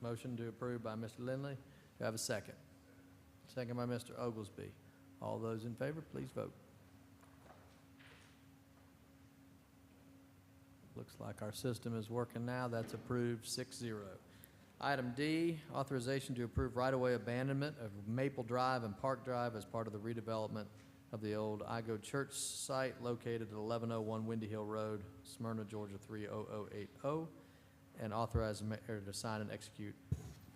Motion to approve by Mr. Lindley. Do I have a second? Second by Mr. Oglesby. All those in favor, please vote. Looks like our system is working now. That's approved 6-0. Item D, authorization to approve right-of-way abandonment of Maple Drive and Park Drive as part of the redevelopment of the old Igo Church site located at 1101 Windy Hill Road, Smyrna, Georgia 30080, and authorize the mayor to sign and execute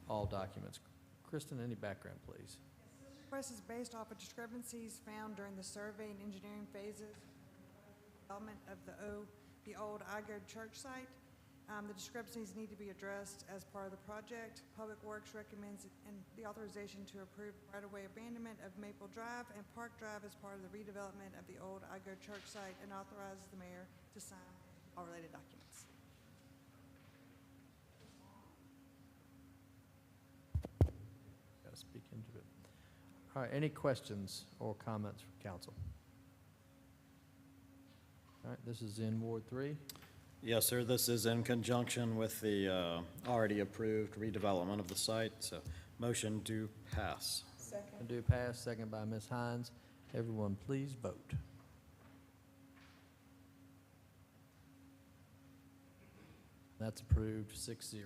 all documents. Kristen, any background, please? This request is based off of discrepancies found during the survey and engineering phases development of the the old Igoe church site. The discrepancies need to be addressed as part of the project. Public Works recommends the authorization to approve right-of-way abandonment of Maple Drive and Park Drive as part of the redevelopment of the old Igoe church site, and authorizes the mayor to sign all related documents. Got to speak into it. All right, any questions or comments from council? All right, this is in Ward 3. Yes, sir. This is in conjunction with the already approved redevelopment of the site, so motion to pass. Second. Do pass, second by Ms. Hines. Everyone, please vote. That's approved 6-0.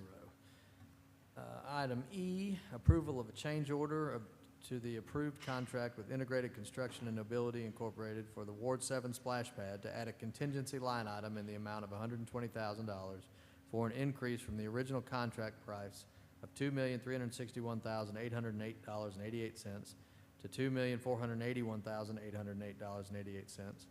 Item E, approval of a change order to the approved contract with Integrated Construction and Nobility Incorporated for the Ward 7 splash pad to add a contingency line item in the amount of $120,000 for an increase from the original contract price of $2,361,808.88 to $2,481,808.88,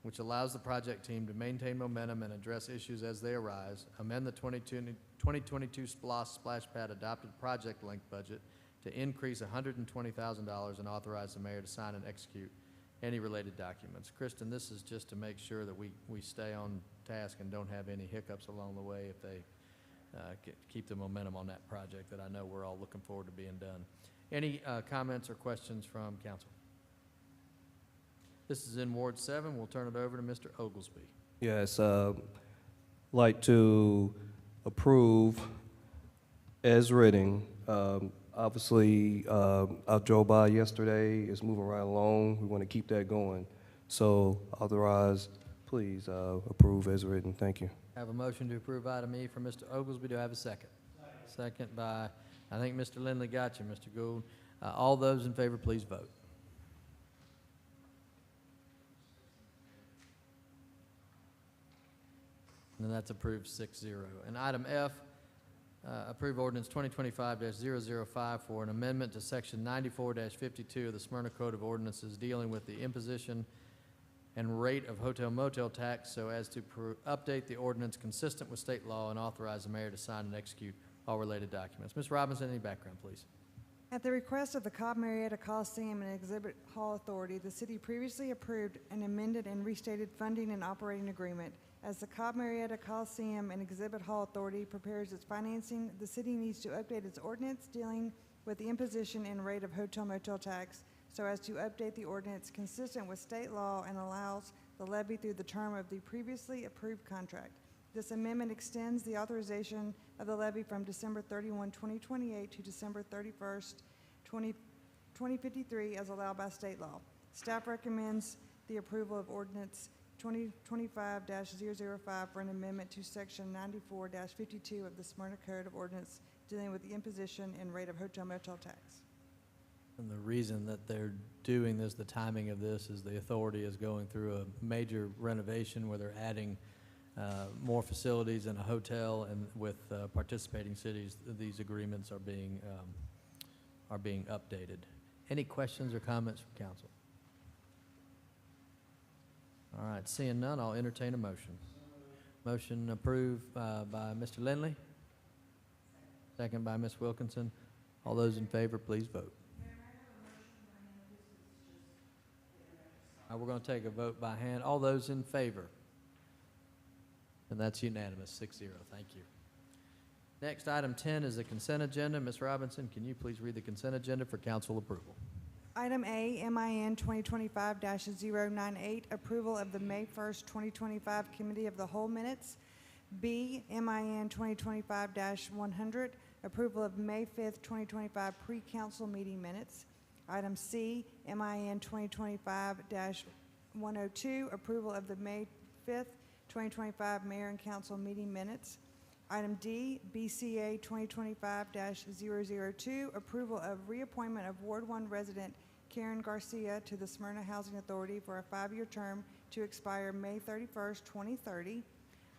which allows the project team to maintain momentum and address issues as they arise, amend the 2022 SPLOST splash pad adopted project length budget to increase $120,000 and authorize the mayor to sign and execute any related documents. Kristen, this is just to make sure that we stay on task and don't have any hiccups along the way if they keep the momentum on that project that I know we're all looking forward to being done. Any comments or questions from council? This is in Ward 7. We'll turn it over to Mr. Oglesby. Yes, like to approve as written. Obviously, I drove by yesterday. It's moving right along. We want to keep that going. So authorize, please approve as written. Thank you. I have a motion to approve item E from Mr. Oglesby. Do I have a second? Second by, I think Mr. Lindley got you, Mr. Gould. All those in favor, please vote. And that's approved 6-0. And item F, approve ordinance 2025-005 for an amendment to section 94-52 of the Smyrna Code of Ordinances dealing with the imposition and rate of hotel motel tax so as to update the ordinance consistent with state law and authorize the mayor to sign and execute all related documents. Ms. Robinson, any background, please? At the request of the Cobb Marietta Coliseum and Exhibit Hall Authority, the city previously approved an amended and restated funding and operating agreement. As the Cobb Marietta Coliseum and Exhibit Hall Authority prepares its financing, the city needs to update its ordinance dealing with the imposition and rate of hotel motel tax so as to update the ordinance consistent with state law and allows the levy through the term of the previously approved contract. This amendment extends the authorization of the levy from December 31, 2028 to December 31st, 2053 as allowed by state law. Staff recommends the approval of ordinance 2025-005 for an amendment to section 94-52 of the Smyrna Code of Ordinance dealing with the imposition and rate of hotel motel tax. And the reason that they're doing this, the timing of this, is the authority is going through a major renovation where they're adding more facilities and a hotel, and with participating cities, these agreements are being updated. Any questions or comments from council? All right, seeing none, I'll entertain a motion. Motion approved by Mr. Lindley, second by Ms. Wilkinson. All those in favor, please vote. We're going to take a vote by hand. All those in favor? And that's unanimous, 6-0. Thank you. Next, item 10 is the consent agenda. Ms. Robinson, can you please read the consent agenda for council approval? Item A, MIN 2025-098, approval of the May 1st, 2025 Committee of the Whole minutes. B, MIN 2025-100, approval of May 5th, 2025 pre-council meeting minutes. Item C, MIN 2025-102, approval of the May 5th, 2025 Mayor and Council meeting minutes. Item D, BCA 2025-002, approval of reappointment of Ward 1 resident Karen Garcia to the Smyrna Housing Authority for a 5-year term to expire May 31st, 2030.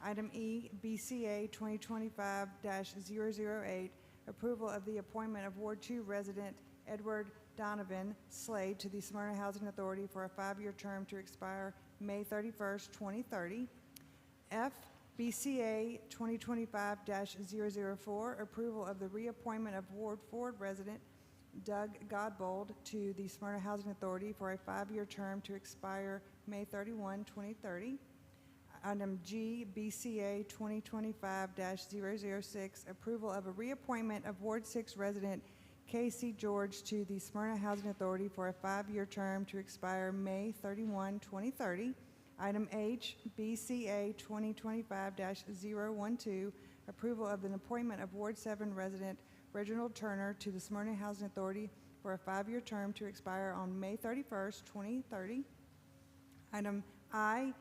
Item E, BCA 2025-008, approval of the appointment of Ward 2 resident Edward Donovan Slade to the Smyrna Housing Authority for a 5-year term to expire May 31st, 2030. F, BCA 2025-004, approval of the reappointment of Ward 4 resident Doug Godbold to the Smyrna Housing Authority for a 5-year term to expire May 31, 2030. Item G, BCA 2025-006, approval of a reappointment of Ward 6 resident Casey George to the Smyrna Housing Authority for a 5-year term to expire May 31, 2030. Item H, BCA 2025-012, approval of an appointment of Ward 7 resident Reginald Turner to the Smyrna Housing Authority for a 5-year term to expire on May 31st, 2030. Item I,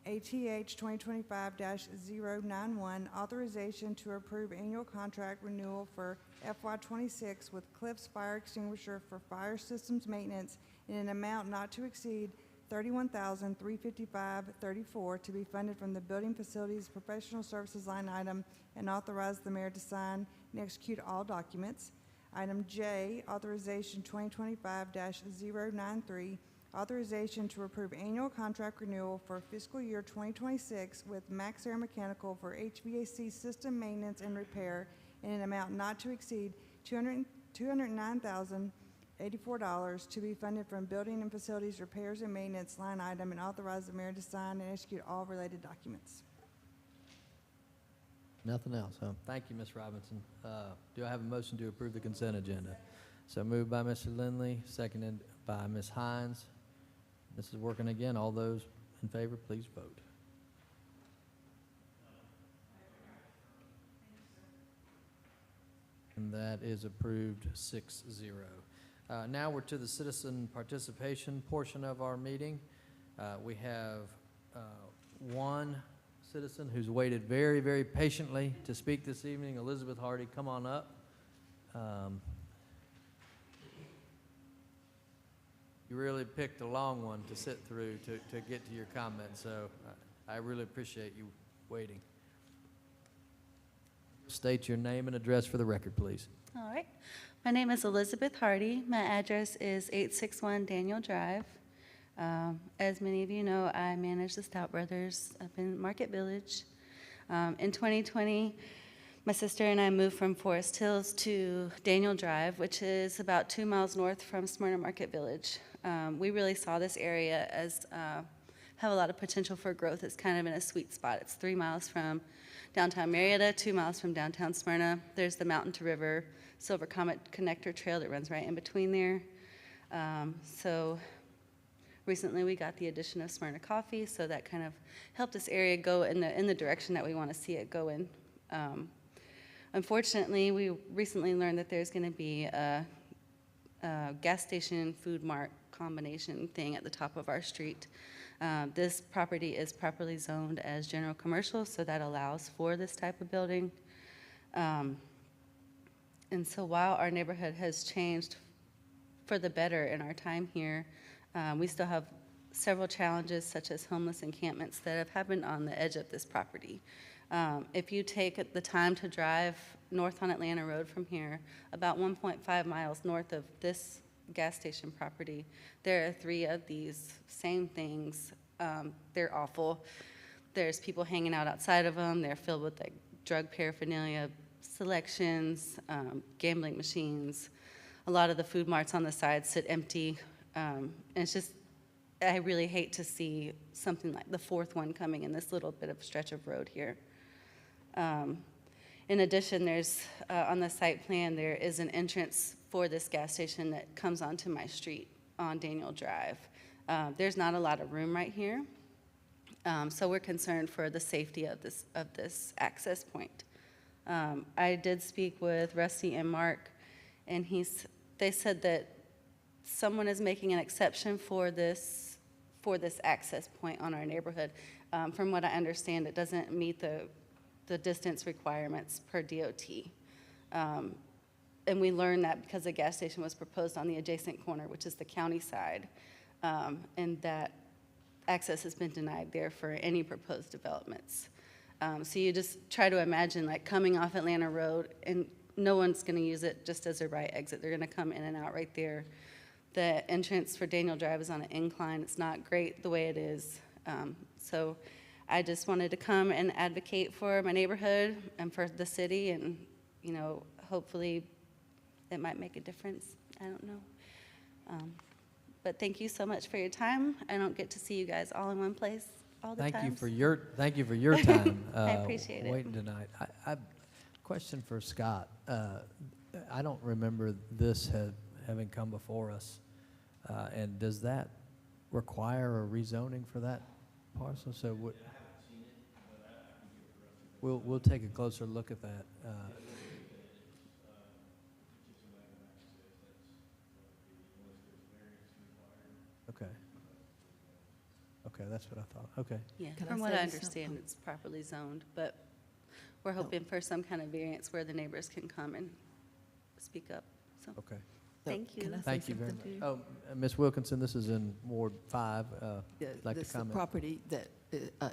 ATH 2025-091, authorization to approve annual contract renewal for FY26 with Cliffs Fire Extinguisher for fire systems maintenance in an amount not to exceed $31,355.34 to be funded from the Building Facilities Professional Services line item, and authorize the mayor to sign and execute all documents. Item J, authorization 2025-093, authorization to approve annual contract renewal for fiscal year 2026 with Max Air Mechanical for HVAC system maintenance and repair in an amount not to exceed $209,084 to be funded from Building and Facilities Repairs and Maintenance line item, and authorize the mayor to sign and execute all related documents. Nothing else, huh? Thank you, Ms. Robinson. Do I have a motion to approve the consent agenda? So moved by Mr. Lindley, seconded by Ms. Hines. This is working again. All those in favor, please vote. And that is approved 6-0. Now we're to the citizen participation portion of our meeting. We have one citizen who's waited very, very patiently to speak this evening. Elizabeth Hardy, come on up. You really picked a long one to sit through to get to your comments, so I really appreciate you waiting. State your name and address for the record, please. All right. My name is Elizabeth Hardy. My address is 861 Daniel Drive. As many of you know, I manage the Stout Brothers up in Market Village. In 2020, my sister and I moved from Forest Hills to Daniel Drive, which is about 2 miles north from Smyrna Market Village. We really saw this area as have a lot of potential for growth. It's kind of in a sweet spot. It's 3 miles from downtown Marietta, 2 miles from downtown Smyrna. There's the Mountain to River Silver Comet Connector Trail that runs right in between there. So recently we got the addition of Smyrna Coffee, so that kind of helped this area go in the direction that we want to see it go in. Unfortunately, we recently learned that there's going to be a gas station food mart combination thing at the top of our street. This property is properly zoned as general commercial, so that allows for this type of building. And so while our neighborhood has changed for the better in our time here, we still have several challenges, such as homeless encampments that have happened on the edge of this property. If you take the time to drive north on Atlanta Road from here, about 1.5 miles north of this gas station property, there are 3 of these same things. They're awful. There's people hanging out outside of them. They're filled with like drug paraphernalia, selections, gambling machines. A lot of the food marts on the side sit empty. And it's just, I really hate to see something like the 4th one coming in this little bit of stretch of road here. In addition, there's, on the site plan, there is an entrance for this gas station that comes onto my street on Daniel Drive. There's not a lot of room right here, so we're concerned for the safety of this access point. I did speak with Rusty and Mark, and they said that someone is making an exception for this access point on our neighborhood. From what I understand, it doesn't meet the distance requirements per DOT. And we learned that because the gas station was proposed on the adjacent corner, which is the county side, and that access has been denied there for any proposed developments. So you just try to imagine like coming off Atlanta Road, and no one's going to use it just as a right exit. They're going to come in and out right there. The entrance for Daniel Drive is on an incline. It's not great the way it is. So I just wanted to come and advocate for my neighborhood and for the city, and, you know, hopefully it might make a difference. I don't know. But thank you so much for your time. I don't get to see you guys all in one place all the time. Thank you for your time. I appreciate it. Waiting tonight. I question for Scott. I don't remember this having come before us. And does that require a rezoning for that parcel? So we'll take a closer look at that. Okay. Okay, that's what I thought. Okay. Yeah, Can I from what say I understand, something? it's properly zoned, but we're hoping for some kind of variance where the neighbors can come and speak up. So, Okay. thank you. Can I say Thank you very much. something? Oh, Ms. Wilkinson, this is in Ward 5. Yeah, Like to this is a comment? property that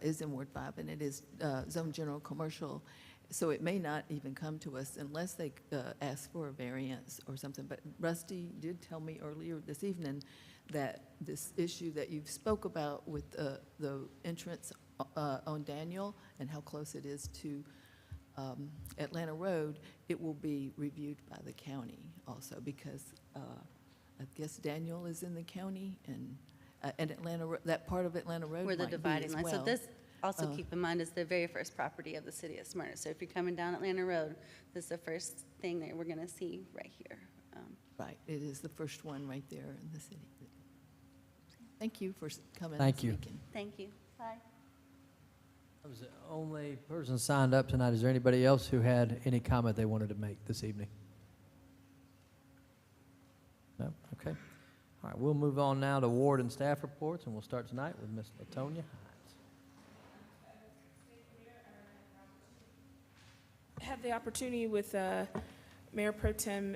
is in Ward 5, and it is zone general commercial, so it may not even come to us unless they ask for a variance or something. But Rusty did tell me earlier this evening that this issue that you've spoke about with the entrance on Daniel and how close it is to Atlanta Road, it will be reviewed by the county also, because I guess Daniel is in the county, and Atlanta, that part of Atlanta Road We're the might be dividing as line. So well. this, also keep in mind, is the very first property of the city of Smyrna. So if you're coming down Atlanta Road, this is the first thing that we're going to see right here. Right, it is the first one right there in the city. Thank you for coming Thank and you. speaking. Thank you. Bye. I was the only person signed up tonight. Is there anybody else who had any comment they wanted to make this evening? No? Okay. All right, we'll move on now to ward and staff reports, and we'll start tonight with Ms. LaTonya Hines. Had the opportunity with Mayor Pro Tem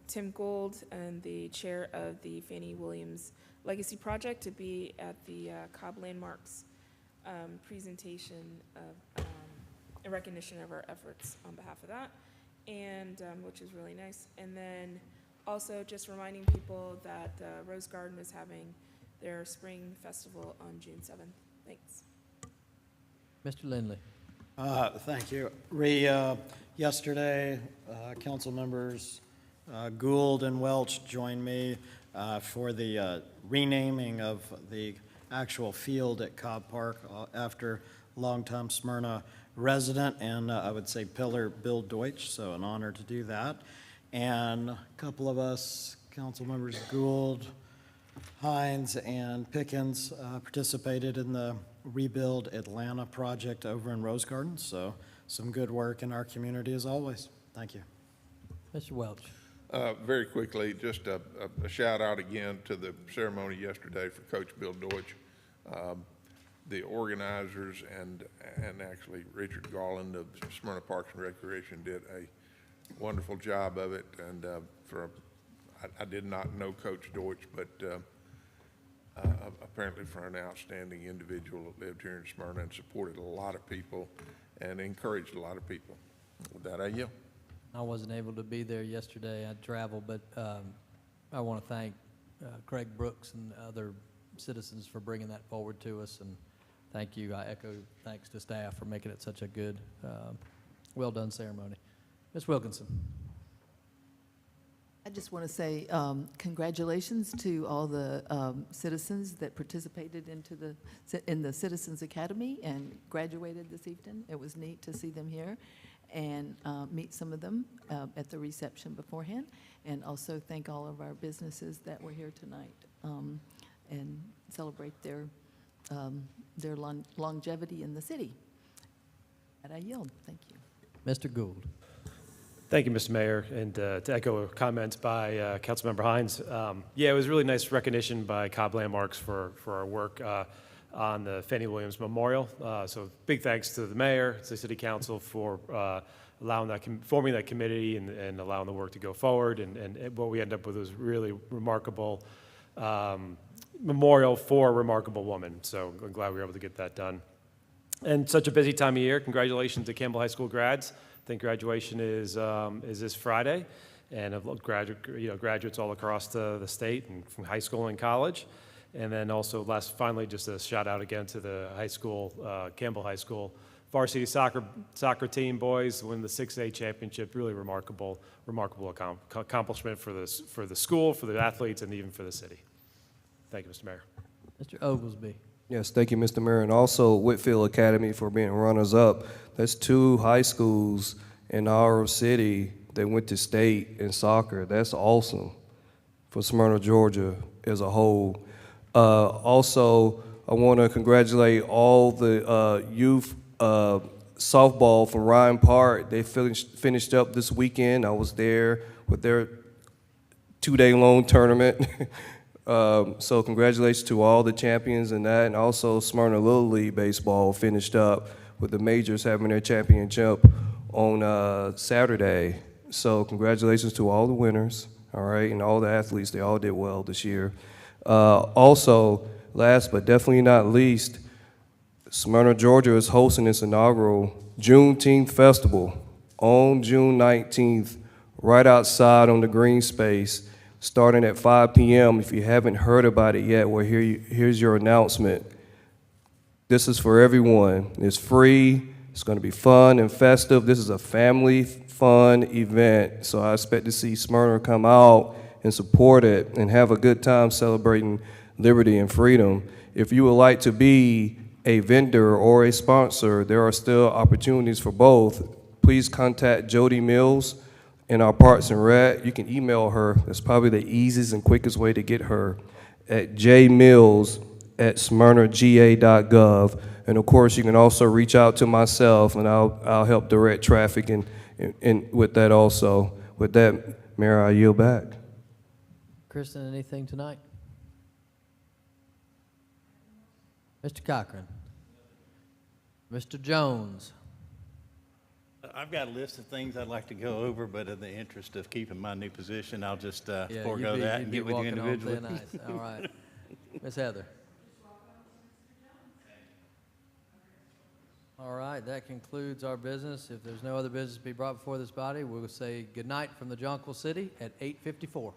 Tim Gould and the chair of the Fannie Williams Legacy Project to be at the Cobb Landmarks presentation of, in recognition of our efforts on behalf of that, and which is really nice. And then also just reminding people that Rose Garden is having their spring festival on June 7th. Thanks. Mr. Lindley. Thank you. Yesterday, council members Gould and Welch joined me for the renaming of the actual field at Cobb Park after longtime Smyrna resident and I would say pillar Bill Deutsch, so an honor to do that. And a couple of us, council members Gould, Hines, and Pickens participated in the Rebuild Atlanta project over in Rose Garden, so some good work in our community as always. Thank you. Mr. Welch. Very quickly, just a shout out again to the ceremony yesterday for Coach Bill Deutsch. The organizers and actually Richard Garland of Smyrna Parks and Recreation did a wonderful job of it. And I did not know Coach Deutsch, but apparently for an outstanding individual that lived here in Smyrna and supported a lot of people and encouraged a lot of people. With that, I yield. I wasn't able to be there yesterday. I traveled, but I want to thank Craig Brooks and other citizens for bringing that forward to us, and thank you. I echo thanks to staff for making it such a good, well-done ceremony. Ms. Wilkinson. I just want to say congratulations to all the citizens that participated in the Citizens Academy and graduated this evening. It was neat to see them here and meet some of them at the reception beforehand, and also thank all of our businesses that were here tonight and celebrate their longevity in the city. And I yield. Thank you. Mr. Gould. Thank you, Mr. Mayor, and to echo comments by Councilmember Hines. Yeah, it was really nice recognition by Cobb Landmarks for our work on the Fannie Williams Memorial. So big thanks to the mayor, to the city council for allowing that, forming that committee and allowing the work to go forward. And what we end up with was really remarkable memorial for a remarkable woman. So I'm glad we were able to get that done. And such a busy time of year. Congratulations to Campbell High School grads. I think graduation is this Friday, and of graduates all across the state and from high school and college. And then also finally, just a shout out again to the high school, Campbell High School varsity soccer team boys win the 6A championship. Really remarkable accomplishment for the school, for the athletes, and even for the city. Thank you, Mr. Mayor. Mr. Oglesby. Yes, thank you, Mr. Mayor, and also Whitfield Academy for being runners-up. That's 2 high schools in our city that went to state in soccer. That's awesome for Smyrna, Georgia as a whole. Also, I want to congratulate all the youth softball from Ryan Park. They finished up this weekend. I was there with their 2-day-long tournament. So congratulations to all the champions in that, and also Smyrna Little League Baseball finished up with the majors having their championship on Saturday. So congratulations to all the winners, all right, and all the athletes. They all did well this year. Also, last but definitely not least, Smyrna, Georgia is hosting its inaugural Juneteenth Festival on June 19th, right outside on the green space, starting at 5 p.m. If you haven't heard about it yet, well, here's your announcement. This is for everyone. It's free. It's going to be fun and festive. This is a family fun event, so I expect to see Smyrna come out and support it and have a good time celebrating liberty and freedom. If you would like to be a vendor or a sponsor, there are still opportunities for both. Please contact Jody Mills in our Parks and Rec. You can email her. That's probably the easiest and quickest way to get her at jmills@smyrnaga.gov. And of course, you can also reach out to myself, and I'll help direct traffic and with that also. With that, Mayor, I yield back. Kristen, anything tonight? Mr. Cochran. Mr. Jones. I've got a list of things I'd like to go over, but in the interest of keeping my new position, I'll just Yeah, forego that and get with you individually. Nice. All right. Ms. Heather. All right, that concludes our business. If there's no other business to be brought before this body, we'll say good night from the Jonquil City at 8:54.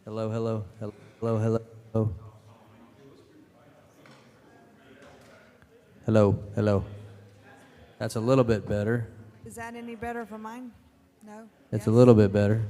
Hello, hello, hello, hello, hello. Hello, hello. That's a little bit better. Is that any better for mine? No? It's a little bit better.